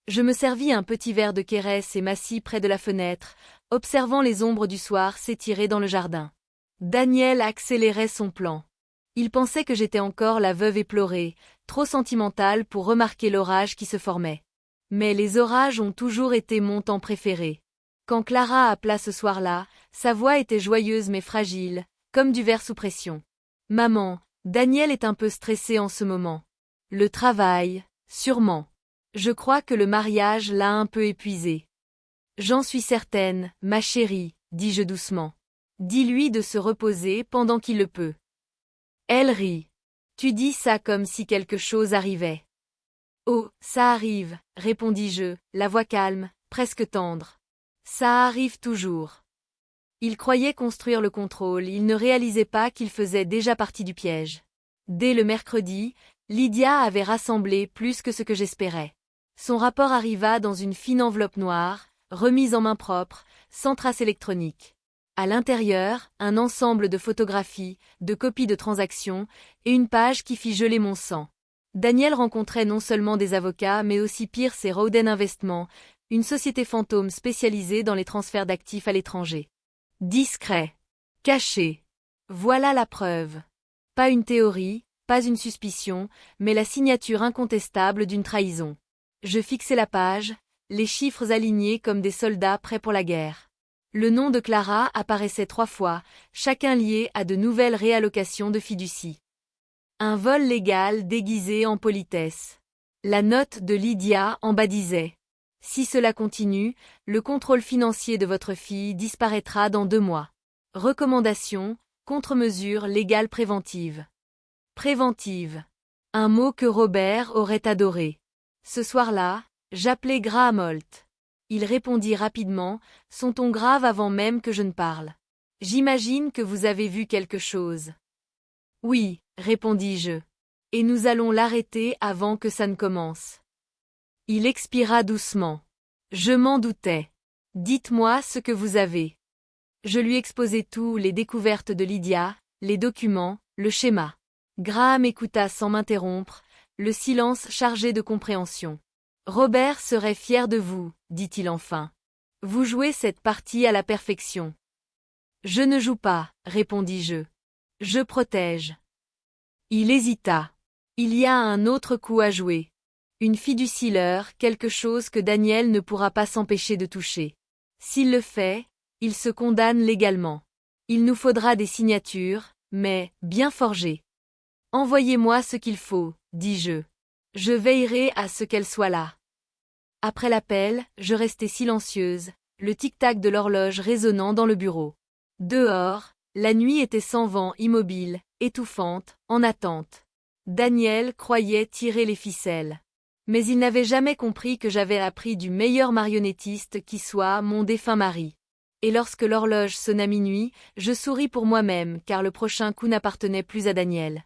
Je me servis un petit verre de Kérès et m'assis près de la fenêtre, observant les ombres du soir s'étirer dans le jardin. Daniel accélérait son plan. Il pensait que j'étais encore la veuve éplorée, trop sentimentale pour remarquer l'orage qui se formait. Mais les orages ont toujours été mon temps préféré. Quand Clara appela ce soir-là, sa voix était joyeuse mais fragile, comme du verre sous pression. « Maman, Daniel est un peu stressé en ce moment. Le travail, sûrement. Je crois que le mariage l'a un peu épuisé. J'en suis certaine, ma chérie, dis-je doucement. Dis-lui de se reposer pendant qu'il le peut. Elle rit. Tu dis ça comme si quelque chose arrivait. Oh, ça arrive, répondis-je, la voix calme, presque tendre. Ça arrive toujours. Il croyait construire le contrôle, il ne réalisait pas qu'il faisait déjà partie du piège. Dès le mercredi, Lydia avait rassemblé plus que ce que j'espérais. Son rapport arriva dans une fine enveloppe noire, remise en main propre, sans trace électronique. À l'intérieur, un ensemble de photographies, de copies de transactions, et une page qui fit geler mon sang. Daniel rencontrait non seulement des avocats mais aussi Pierce et Rowden Investment, une société fantôme spécialisée dans les transferts d'actifs à l'étranger. Discret. Caché. Voilà la preuve. Pas une théorie, pas une suspicion, mais la signature incontestable d'une trahison. Je fixai la page, les chiffres alignés comme des soldats prêts pour la guerre. Le nom de Clara apparaissait 3 fois, chacun lié à de nouvelles réallocations de fiducie. Un vol légal déguisé en politesse. La note de Lydia en bas disait « Si cela continue, le contrôle financier de votre fille disparaîtra dans 2 mois. Recommandation, contre-mesure légale préventive. » Préventive. Un mot que Robert aurait adoré. Ce soir-là, j'appelai Graham Holt. Il répondit rapidement, son ton grave avant même que je ne parle. « J'imagine que vous avez vu quelque chose. » « Oui, répondis-je. Et nous allons l'arrêter avant que ça ne commence. » Il expira doucement. Je m'en doutais. « Dites-moi ce que vous avez. » Je lui exposai tout, les découvertes de Lydia, les documents, le schéma. Graham écouta sans m'interrompre, le silence chargé de compréhension. « Robert serait fier de vous, dit-il enfin. Vous jouez cette partie à la perfection. » Je ne joue pas, répondis-je. Je protège. Il hésita. Il y a un autre coup à jouer. Une fiducie leur, quelque chose que Daniel ne pourra pas s'empêcher de toucher. S'il le fait, il se condamne légalement. Il nous faudra des signatures, mais bien forgées. Envoyez-moi ce qu'il faut, dis-je. Je veillerai à ce qu'elles soient là. Après l'appel, je restai silencieuse, le tic-tac de l'horloge résonnant dans le bureau. Dehors, la nuit était sans vent, immobile, étouffante, en attente. Daniel croyait tirer les ficelles. Mais il n'avait jamais compris que j'avais appris du meilleur marionnettiste qui soit mon défunt mari. Et lorsque l'horloge sonna minuit, je souris pour moi-même car le prochain coup n'appartenait plus à Daniel.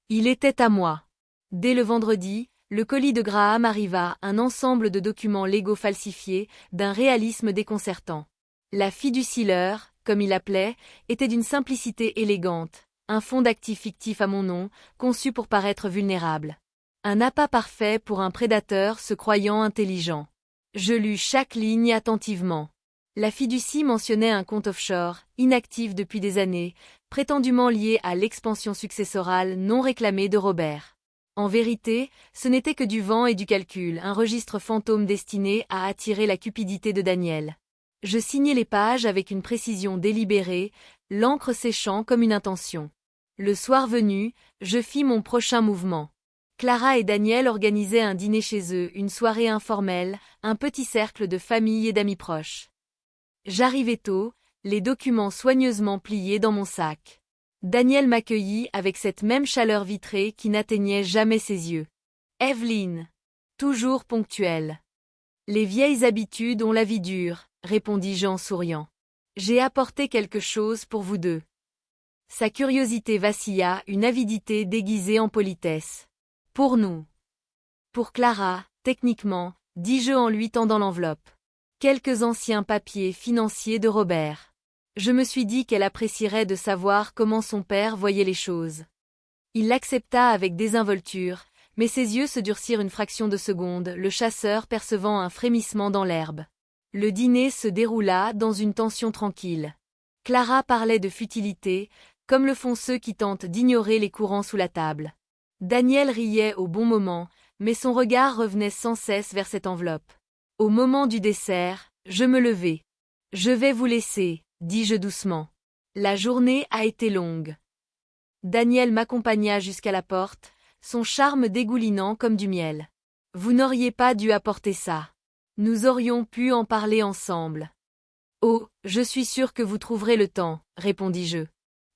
Il était à moi. Dès le vendredi, le colis de Graham arriva, un ensemble de documents légaux falsifiés, d'un réalisme déconcertant. La fiducie leur, comme il appelait, était d'une simplicité élégante, un fonds d'actifs fictif à mon nom, conçu pour paraître vulnérable. Un appât parfait pour un prédateur se croyant intelligent. Je lus chaque ligne attentivement. La fiducie mentionnait un compte offshore, inactif depuis des années, prétendument lié à l'expansion successorale non réclamée de Robert. En vérité, ce n'était que du vent et du calcul, un registre fantôme destiné à attirer la cupidité de Daniel. Je signai les pages avec une précision délibérée, l'encre séchant comme une intention. Le soir venu, je fis mon prochain mouvement. Clara et Daniel organisaient un dîner chez eux, une soirée informelle, un petit cercle de famille et d'amis proches. J'arrivai tôt, les documents soigneusement pliés dans mon sac. Daniel m'accueillit avec cette même chaleur vitrée qui n'atteignait jamais ses yeux. « Evelyn. Toujours ponctuelle. Les vieilles habitudes ont la vie dure, répondis-je en souriant. J'ai apporté quelque chose pour vous deux. » Sa curiosité vacilla, une avidité déguisée en politesse. « Pour nous. » « Pour Clara, techniquement, dis-je en lui tendant l'enveloppe. Quelques anciens papiers financiers de Robert. Je me suis dit qu'elle apprécierait de savoir comment son père voyait les choses. Il l'accepta avec désinvolture, mais ses yeux se durcirent une fraction de seconde, le chasseur percevant un frémissement dans l'herbe. Le dîner se déroula dans une tension tranquille. Clara parlait de futilité, comme le font ceux qui tentent d'ignorer les courants sous la table. Daniel riait au bon moment, mais son regard revenait sans cesse vers cette enveloppe. Au moment du dessert, je me levai. « Je vais vous laisser, dis-je doucement. La journée a été longue. » Daniel m'accompagna jusqu'à la porte, son charme dégoulinant comme du miel. Vous n'auriez pas dû apporter ça. Nous aurions pu en parler ensemble. Oh, je suis sûre que vous trouverez le temps, répondis-je.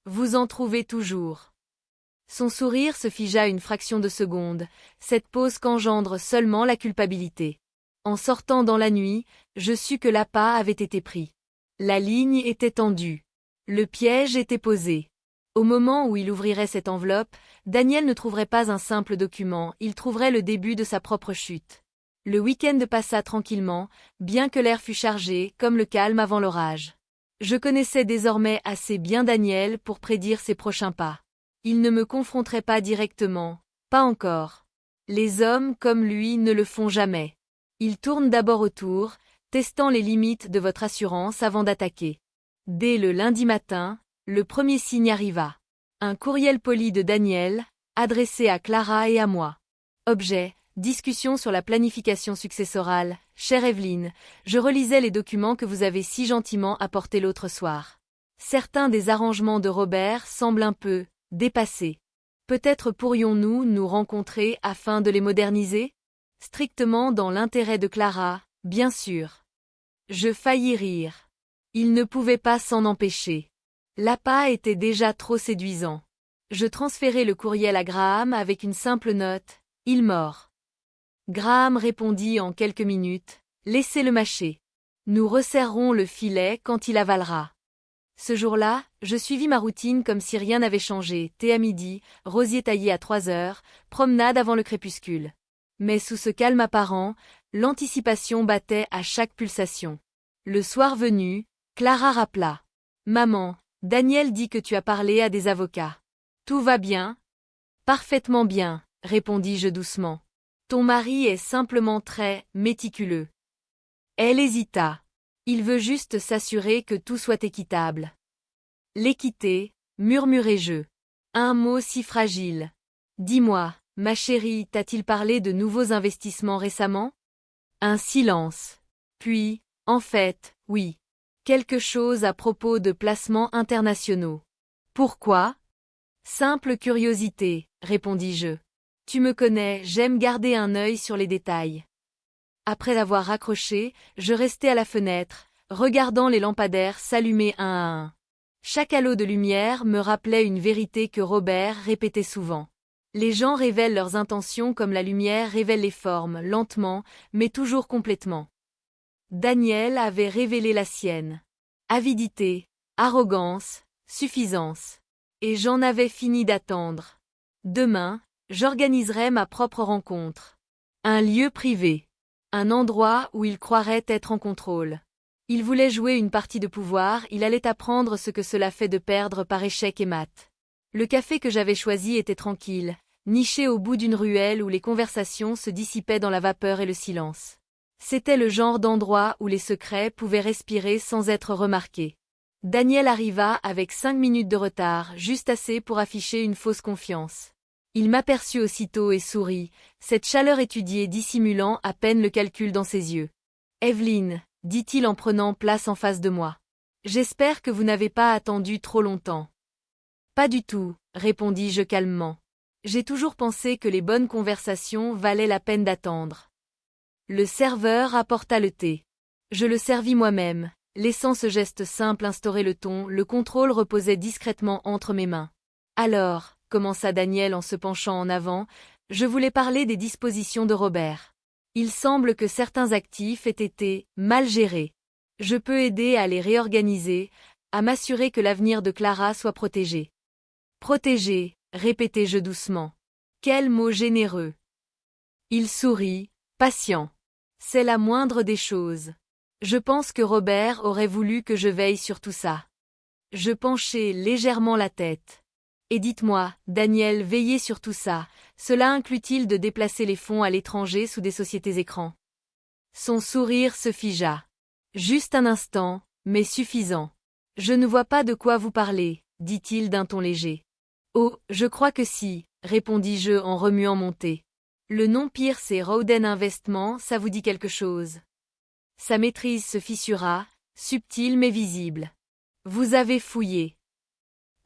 Vous en trouvez toujours. Son sourire se figea une fraction de seconde, cette pause qu'engendre seulement la culpabilité. En sortant dans la nuit, je sus que l'appât avait été pris. La ligne était tendue. Le piège était posé. Au moment où il ouvrirait cette enveloppe, Daniel ne trouverait pas un simple document, il trouverait le début de sa propre chute. Le week-end passa tranquillement, bien que l'air fût chargé, comme le calme avant l'orage. Je connaissais désormais assez bien Daniel pour prédire ses prochains pas. Il ne me confronterait pas directement, pas encore. Les hommes comme lui ne le font jamais. Ils tournent d'abord autour, testant les limites de votre assurance avant d'attaquer. Dès le lundi matin, le premier signe arriva. Un courriel poli de Daniel, adressé à Clara et à moi. Objet, discussion sur la planification successorale. Chère Evelyne, je relisais les documents que vous avez si gentiment apportés l'autre soir. Certains des arrangements de Robert semblent un peu dépassés. Peut-être pourrions-nous nous rencontrer afin de les moderniser? Strictement dans l'intérêt de Clara, bien sûr. Je faillis rire. Il ne pouvait pas s'en empêcher. L'appât était déjà trop séduisant. Je transférai le courriel à Graham avec une simple note, « Il mord ». Graham répondit en quelques minutes, « Laissez-le mâcher. Nous resserrerons le filet quand il avalera ». Ce jour-là, je suivis ma routine comme si rien n'avait changé, thé à midi, rosier taillé à 3 heures, promenade avant le crépuscule. Mais sous ce calme apparent, l'anticipation battait à chaque pulsation. Le soir venu, Clara rappela. « Maman, Daniel dit que tu as parlé à des avocats. Tout va bien? » « Parfaitement bien, répondis-je doucement. Ton mari est simplement très méticuleux. Elle hésita. Il veut juste s'assurer que tout soit équitable. L'équité, murmurai-je. Un mot si fragile. Dis-moi, ma chérie, t'a-t-il parlé de nouveaux investissements récemment? Un silence. Puis, en fait, oui. Quelque chose à propos de placements internationaux. Pourquoi? Simple curiosité, répondis-je. Tu me connais, j'aime garder un œil sur les détails. Après avoir raccroché, je restai à la fenêtre, regardant les lampadaires s'allumer un à un. Chaque halo de lumière me rappelait une vérité que Robert répétait souvent. Les gens révèlent leurs intentions comme la lumière révèle les formes, lentement, mais toujours complètement. Daniel avait révélé la sienne. Avidité, arrogance, suffisance. Et j'en avais fini d'attendre. Demain, j'organiserai ma propre rencontre. Un lieu privé. Un endroit où il croirait être en contrôle. Il voulait jouer une partie de pouvoir, il allait apprendre ce que cela fait de perdre par échec et mat. Le café que j'avais choisi était tranquille, niché au bout d'une ruelle où les conversations se dissipaient dans la vapeur et le silence. C'était le genre d'endroit où les secrets pouvaient respirer sans être remarqués. Daniel arriva avec 5 minutes de retard, juste assez pour afficher une fausse confiance. Il m'aperçut aussitôt et sourit, cette chaleur étudiée dissimulant à peine le calcul dans ses yeux. « Evelyne, dit-il en prenant place en face de moi. J'espère que vous n'avez pas attendu trop longtemps. Pas du tout, répondis-je calmement. J'ai toujours pensé que les bonnes conversations valaient la peine d'attendre. Le serveur apporta le thé. Je le servis moi-même. Laissant ce geste simple instaurer le ton, le contrôle reposait discrètement entre mes mains. Alors, commença Daniel en se penchant en avant, je voulais parler des dispositions de Robert. Il semble que certains actifs aient été mal gérés. Je peux aider à les réorganiser, à m'assurer que l'avenir de Clara soit protégé. Protégé, répétai-je doucement. Quel mot généreux. Il sourit, patient. C'est la moindre des choses. Je pense que Robert aurait voulu que je veille sur tout ça. Je penchai légèrement la tête. Et dites-moi, Daniel, veiller sur tout ça, cela inclut-il de déplacer les fonds à l'étranger sous des sociétés écrans? Son sourire se figea. Juste un instant, mais suffisant. Je ne vois pas de quoi vous parlez, dit-il d'un ton léger. Oh, je crois que si, répondis-je en remuant mon thé. Le nom Pierce et Rowden Investment, ça vous dit quelque chose? Sa maîtrise se fissura, subtile mais visible. Vous avez fouillé.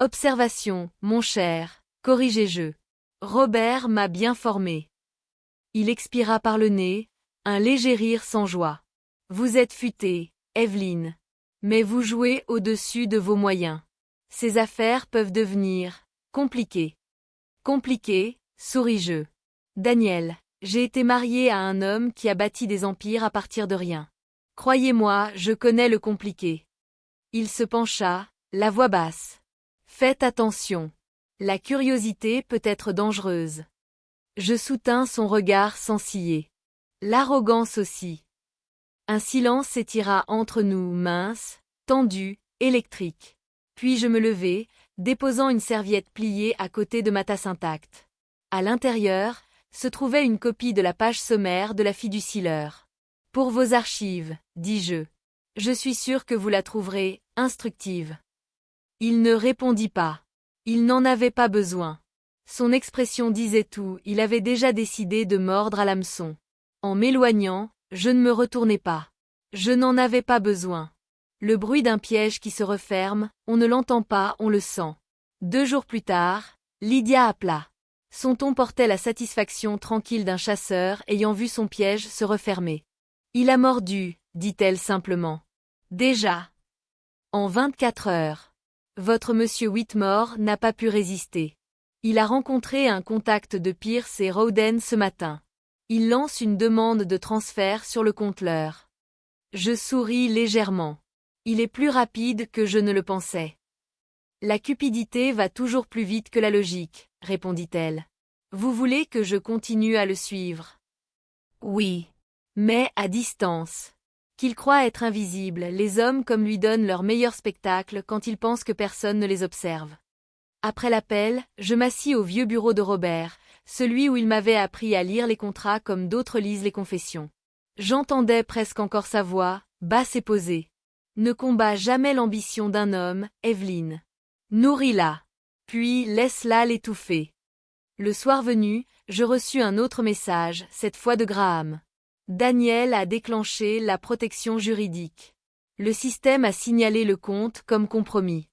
Observation, mon cher, corrigez-je. Robert m'a bien formé. Il expira par le nez, un léger rire sans joie. Vous êtes futée, Evelyne. Mais vous jouez au-dessus de vos moyens. Ces affaires peuvent devenir compliquées. Compliquées, souris-je. Daniel, j'ai été mariée à un homme qui a bâti des empires à partir de rien. Croyez-moi, je connais le compliqué. Il se pencha, la voix basse. Faites attention. La curiosité peut être dangereuse. Je soutins son regard sans ciller. L'arrogance aussi. Un silence s'étira entre nous, mince, tendu, électrique. Puis je me levai, déposant une serviette pliée à côté de ma tasse intacte. À l'intérieur, se trouvait une copie de la page sommaire de la fiduciaire. Pour vos archives, dis-je. Je suis sûr que vous la trouverez instructive. Il ne répondit pas. Il n'en avait pas besoin. Son expression disait tout, il avait déjà décidé de mordre à l'hameçon. En m'éloignant, je ne me retournai pas. Je n'en avais pas besoin. Le bruit d'un piège qui se referme, on ne l'entend pas, on le sent. 2 jours plus tard, Lydia appela. Son ton portait la satisfaction tranquille d'un chasseur ayant vu son piège se refermer. Il a mordu, dit-elle simplement. Déjà. En 24 heures. Votre monsieur Whitmore n'a pas pu résister. Il a rencontré un contact de Pierce et Rowden ce matin. Il lance une demande de transfert sur le compte leur. Je souris légèrement. Il est plus rapide que je ne le pensais. La cupidité va toujours plus vite que la logique, répondit-elle. Vous voulez que je continue à le suivre? Oui. Mais à distance. Qu'il croit être invisible, les hommes comme lui donnent leur meilleur spectacle quand ils pensent que personne ne les observe. Après l'appel, je m'assis au vieux bureau de Robert, celui où il m'avait appris à lire les contrats comme d'autres lisent les confessions. J'entendais presque encore sa voix, basse et posée. Ne combat jamais l'ambition d'un homme, Evelyne. Nourris-la. Puis laisse-la l'étouffer. Le soir venu, je reçus un autre message, cette fois de Graham. Daniel a déclenché la protection juridique. Le système a signalé le compte comme compromis.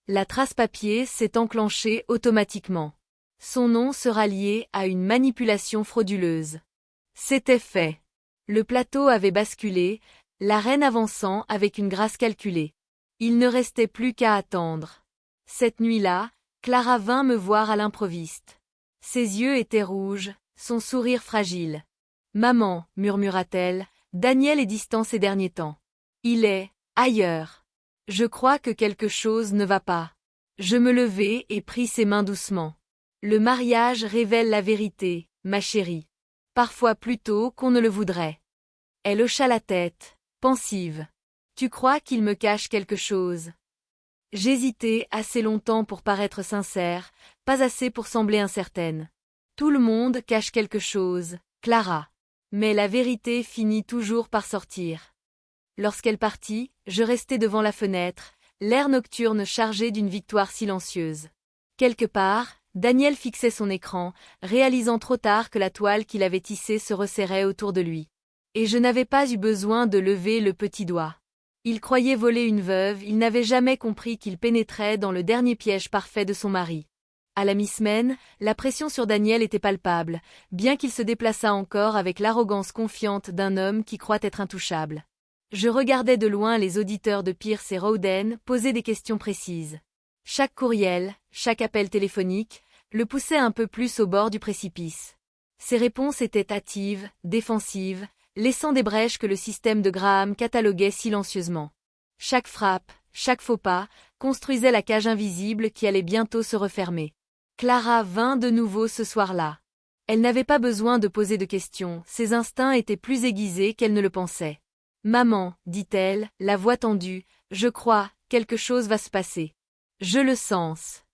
La trace papier s'est enclenchée automatiquement. Son nom sera lié à une manipulation frauduleuse. C'était fait. Le plateau avait basculé, la reine avançant avec une grâce calculée. Il ne restait plus qu'à attendre. Cette nuit-là, Clara vint me voir à l'improviste. Ses yeux étaient rouges, son sourire fragile. « Maman, murmura-t-elle, Daniel est distant ces derniers temps. Il est ailleurs. Je crois que quelque chose ne va pas. » Je me levai et pris ses mains doucement. Le mariage révèle la vérité, ma chérie. Parfois plus tôt qu'on ne le voudrait. Elle hocha la tête, pensive. Tu crois qu'il me cache quelque chose? J'hésitai assez longtemps pour paraître sincère, pas assez pour sembler incertaine. Tout le monde cache quelque chose, Clara. Mais la vérité finit toujours par sortir. Lorsqu'elle partit, je restai devant la fenêtre, l'air nocturne chargé d'une victoire silencieuse. Quelque part, Daniel fixait son écran, réalisant trop tard que la toile qu'il avait tissée se resserrait autour de lui. Et je n'avais pas eu besoin de lever le petit doigt. Il croyait voler une veuve, il n'avait jamais compris qu'il pénétrait dans le dernier piège parfait de son mari. À la mi-semaine, la pression sur Daniel était palpable, bien qu'il se déplaçât encore avec l'arrogance confiante d'un homme qui croit être intouchable. Je regardais de loin les auditeurs de Pierce et Rowden poser des questions précises. Chaque courriel, chaque appel téléphonique, le poussait un peu plus au bord du précipice. Ses réponses étaient hâtives, défensives, laissant des brèches que le système de Graham cataloguait silencieusement. Chaque frappe, chaque faux pas, construisait la cage invisible qui allait bientôt se refermer. Clara vint de nouveau ce soir-là. Elle n'avait pas besoin de poser de questions, ses instincts étaient plus aiguisés qu'elle ne le pensait. « Maman, dit-elle, la voix tendue, je crois, quelque chose va se passer. Je le sens. »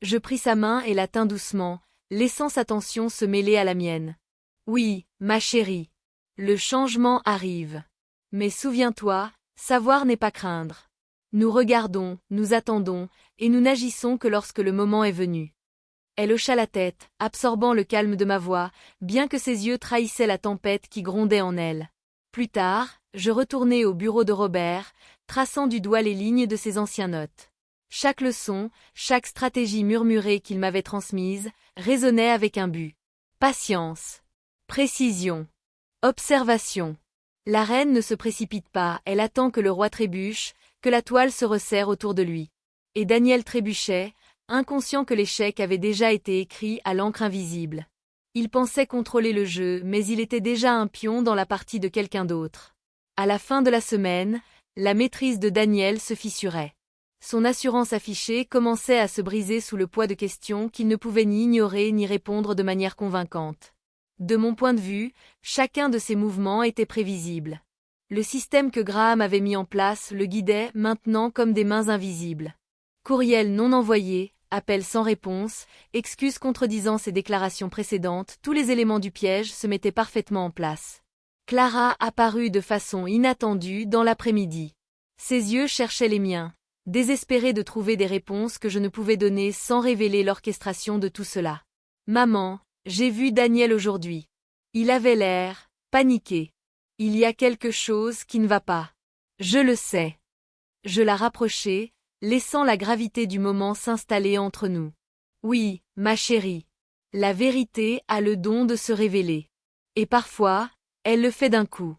Je pris sa main et la tins doucement, laissant sa tension se mêler à la mienne. « Oui, ma chérie. Le changement arrive. Mais souviens-toi, savoir n'est pas craindre. Nous regardons, nous attendons, et nous n'agissons que lorsque le moment est venu. » Elle hocha la tête, absorbant le calme de ma voix, bien que ses yeux trahissaient la tempête qui grondait en elle. Plus tard, je retournai au bureau de Robert, traçant du doigt les lignes de ses anciens notes. Chaque leçon, chaque stratégie murmurée qu'il m'avait transmise, résonnait avec un but. Patience. Précision. Observation. La reine ne se précipite pas, elle attend que le roi trébuche, que la toile se resserre autour de lui. Et Daniel trébuchait, inconscient que l'échec avait déjà été écrit à l'encre invisible. Il pensait contrôler le jeu, mais il était déjà un pion dans la partie de quelqu'un d'autre. À la fin de la semaine, la maîtrise de Daniel se fissurait. Son assurance affichée commençait à se briser sous le poids de questions qu'il ne pouvait ni ignorer ni répondre de manière convaincante. De mon point de vue, chacun de ses mouvements était prévisible. Le système que Graham avait mis en place le guidait maintenant comme des mains invisibles. Courriel non envoyé, appel sans réponse, excuses contredisant ses déclarations précédentes, tous les éléments du piège se mettaient parfaitement en place. Clara apparut de façon inattendue dans l'après-midi. Ses yeux cherchaient les miens. Désespérée de trouver des réponses que je ne pouvais donner sans révéler l'orchestration de tout cela. « Maman, j'ai vu Daniel aujourd'hui. Il avait l'air paniqué. Il y a quelque chose qui ne va pas. Je le sais. » Je la rapprochai, laissant la gravité du moment s'installer entre nous. « Oui, ma chérie. La vérité a le don de se révéler. Et parfois, elle le fait d'un coup. »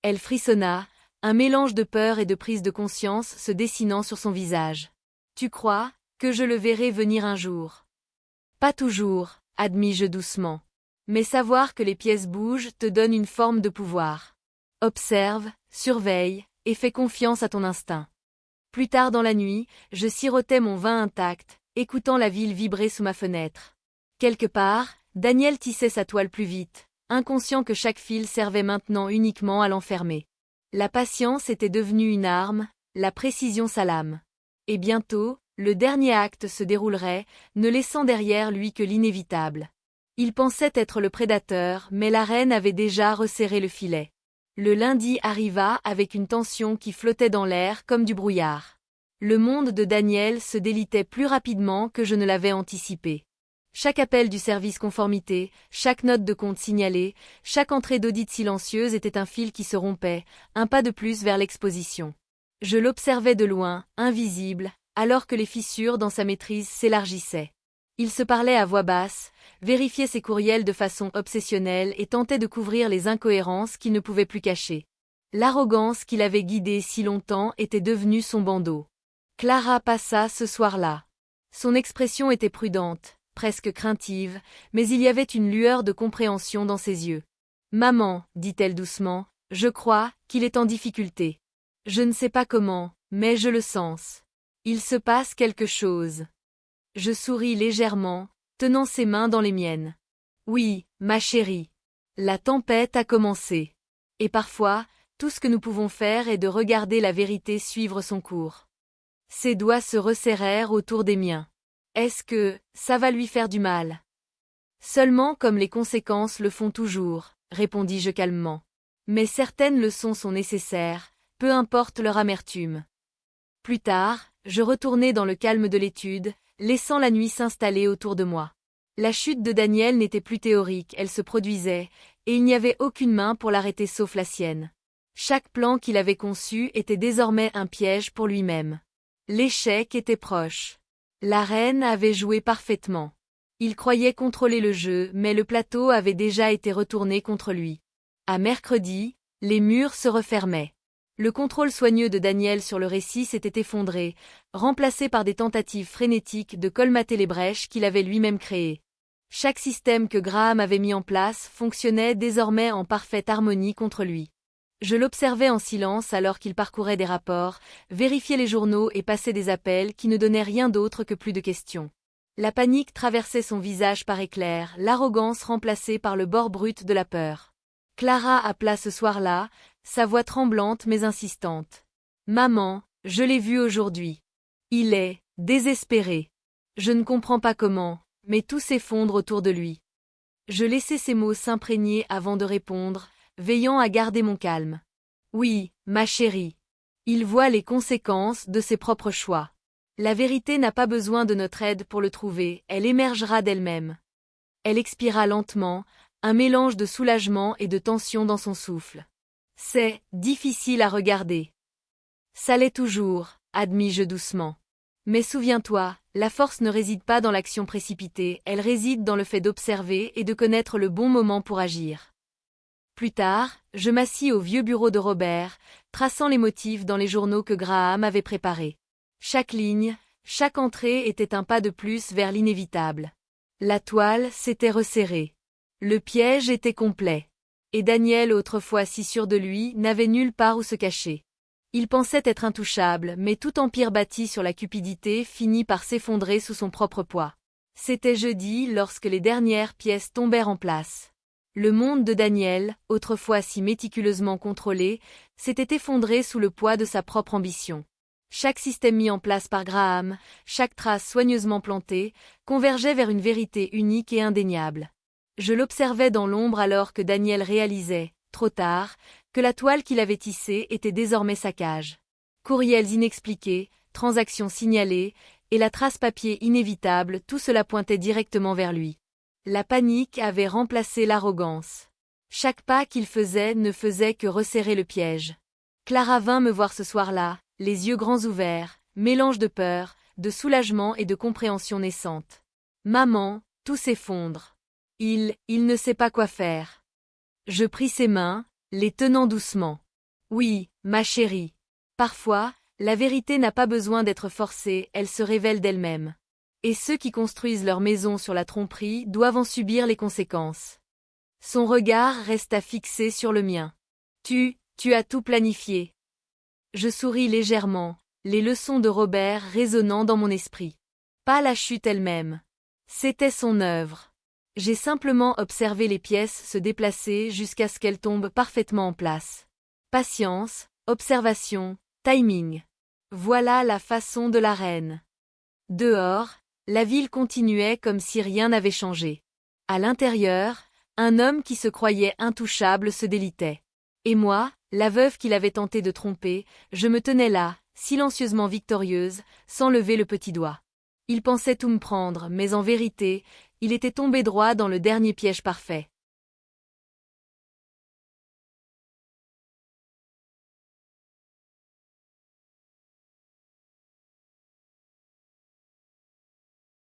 Elle frissonna, un mélange de peur et de prise de conscience se dessinant sur son visage. « Tu crois que je le verrai venir un jour? » « Pas toujours, admis-je doucement. Mais savoir que les pièces bougent te donne une forme de pouvoir. Observe, surveille, et fais confiance à ton instinct. » Plus tard dans la nuit, je sirotais mon vin intact, écoutant la ville vibrer sous ma fenêtre. Quelque part, Daniel tissait sa toile plus vite, inconscient que chaque fil servait maintenant uniquement à l'enfermer. La patience était devenue une arme, la précision sa lame. Et bientôt, le dernier acte se déroulerait, ne laissant derrière lui que l'inévitable. Il pensait être le prédateur, mais la reine avait déjà resserré le filet. Le lundi arriva avec une tension qui flottait dans l'air comme du brouillard. Le monde de Daniel se délitait plus rapidement que je ne l'avais anticipé. Chaque appel du service conformité, chaque note de compte signalée, chaque entrée d'audit silencieuse était un fil qui se rompait, un pas de plus vers l'exposition. Je l'observais de loin, invisible, alors que les fissures dans sa maîtrise s'élargissaient. Il se parlait à voix basse, vérifiait ses courriels de façon obsessionnelle et tentait de couvrir les incohérences qu'il ne pouvait plus cacher. L'arrogance qui l'avait guidé si longtemps était devenue son bandeau. Clara passa ce soir-là. Son expression était prudente, presque craintive, mais il y avait une lueur de compréhension dans ses yeux. « Maman, dit-elle doucement, je crois qu'il est en difficulté. Je ne sais pas comment, mais je le sens. Il se passe quelque chose. » Je souris légèrement, tenant ses mains dans les miennes. « Oui, ma chérie. La tempête a commencé. Et parfois, tout ce que nous pouvons faire est de regarder la vérité suivre son cours. » Ses doigts se resserrèrent autour des miens. « Est-ce que ça va lui faire du mal? » « Seulement comme les conséquences le font toujours, » répondis-je calmement. « Mais certaines leçons sont nécessaires, peu importe leur amertume. » Plus tard, je retournai dans le calme de l'étude, laissant la nuit s'installer autour de moi. La chute de Daniel n'était plus théorique, elle se produisait, et il n'y avait aucune main pour l'arrêter sauf la sienne. Chaque plan qu'il avait conçu était désormais un piège pour lui-même. L'échec était proche. La reine avait joué parfaitement. Il croyait contrôler le jeu, mais le plateau avait déjà été retourné contre lui. À mercredi, les murs se refermaient. Le contrôle soigneux de Daniel sur le récit s'était effondré, remplacé par des tentatives frénétiques de colmater les brèches qu'il avait lui-même créées. Chaque système que Graham avait mis en place fonctionnait désormais en parfaite harmonie contre lui. Je l'observais en silence alors qu'il parcourait des rapports, vérifiait les journaux et passait des appels qui ne donnaient rien d'autre que plus de questions. La panique traversait son visage par éclairs, l'arrogance remplacée par le bord brut de la peur. Clara appela ce soir-là, sa voix tremblante mais insistante. « Maman, je l'ai vu aujourd'hui. Il est désespéré. Je ne comprends pas comment, mais tout s'effondre autour de lui. » Je laissai ces mots s'imprégner avant de répondre, veillant à garder mon calme. « Oui, ma chérie. Il voit les conséquences de ses propres choix. La vérité n'a pas besoin de notre aide pour le trouver, elle émergera d'elle-même. » Elle expira lentement, un mélange de soulagement et de tension dans son souffle. « C'est difficile à regarder. » « Ça l'est toujours, admis-je doucement. Mais souviens-toi, la force ne réside pas dans l'action précipitée, elle réside dans le fait d'observer et de connaître le bon moment pour agir. Plus tard, je m'assis au vieux bureau de Robert, traçant les motifs dans les journaux que Graham avait préparés. Chaque ligne, chaque entrée était un pas de plus vers l'inévitable. La toile s'était resserrée. Le piège était complet. Et Daniel, autrefois si sûr de lui, n'avait nulle part où se cacher. Il pensait être intouchable, mais tout empire bâti sur la cupidité finit par s'effondrer sous son propre poids. C'était jeudi lorsque les dernières pièces tombèrent en place. Le monde de Daniel, autrefois si méticuleusement contrôlé, s'était effondré sous le poids de sa propre ambition. Chaque système mis en place par Graham, chaque trace soigneusement plantée, convergeait vers une vérité unique et indéniable. Je l'observais dans l'ombre alors que Daniel réalisait, trop tard, que la toile qu'il avait tissée était désormais sa cage. Courriels inexpliqués, transactions signalées, et la trace papier inévitable, tout cela pointait directement vers lui. La panique avait remplacé l'arrogance. Chaque pas qu'il faisait ne faisait que resserrer le piège. Clara vint me voir ce soir-là, les yeux grands ouverts, mélange de peur, de soulagement et de compréhension naissante. « Maman, tout s'effondre. Il ne sait pas quoi faire. » Je pris ses mains, les tenant doucement. « Oui, ma chérie. Parfois, la vérité n'a pas besoin d'être forcée, elle se révèle d'elle-même. Et ceux qui construisent leur maison sur la tromperie doivent en subir les conséquences. » Son regard resta fixé sur le mien. « Tu as tout planifié. » Je souris légèrement, les leçons de Robert résonnant dans mon esprit. Pas la chute elle-même. C'était son œuvre. J'ai simplement observé les pièces se déplacer jusqu'à ce qu'elles tombent parfaitement en place. Patience, observation, timing. Voilà la façon de la reine. Dehors, la ville continuait comme si rien n'avait changé. À l'intérieur, un homme qui se croyait intouchable se délitait. Et moi, la veuve qu'il avait tenté de tromper, je me tenais là, silencieusement victorieuse, sans lever le petit doigt. Il pensait tout me prendre, mais en vérité, il était tombé droit dans le dernier piège parfait.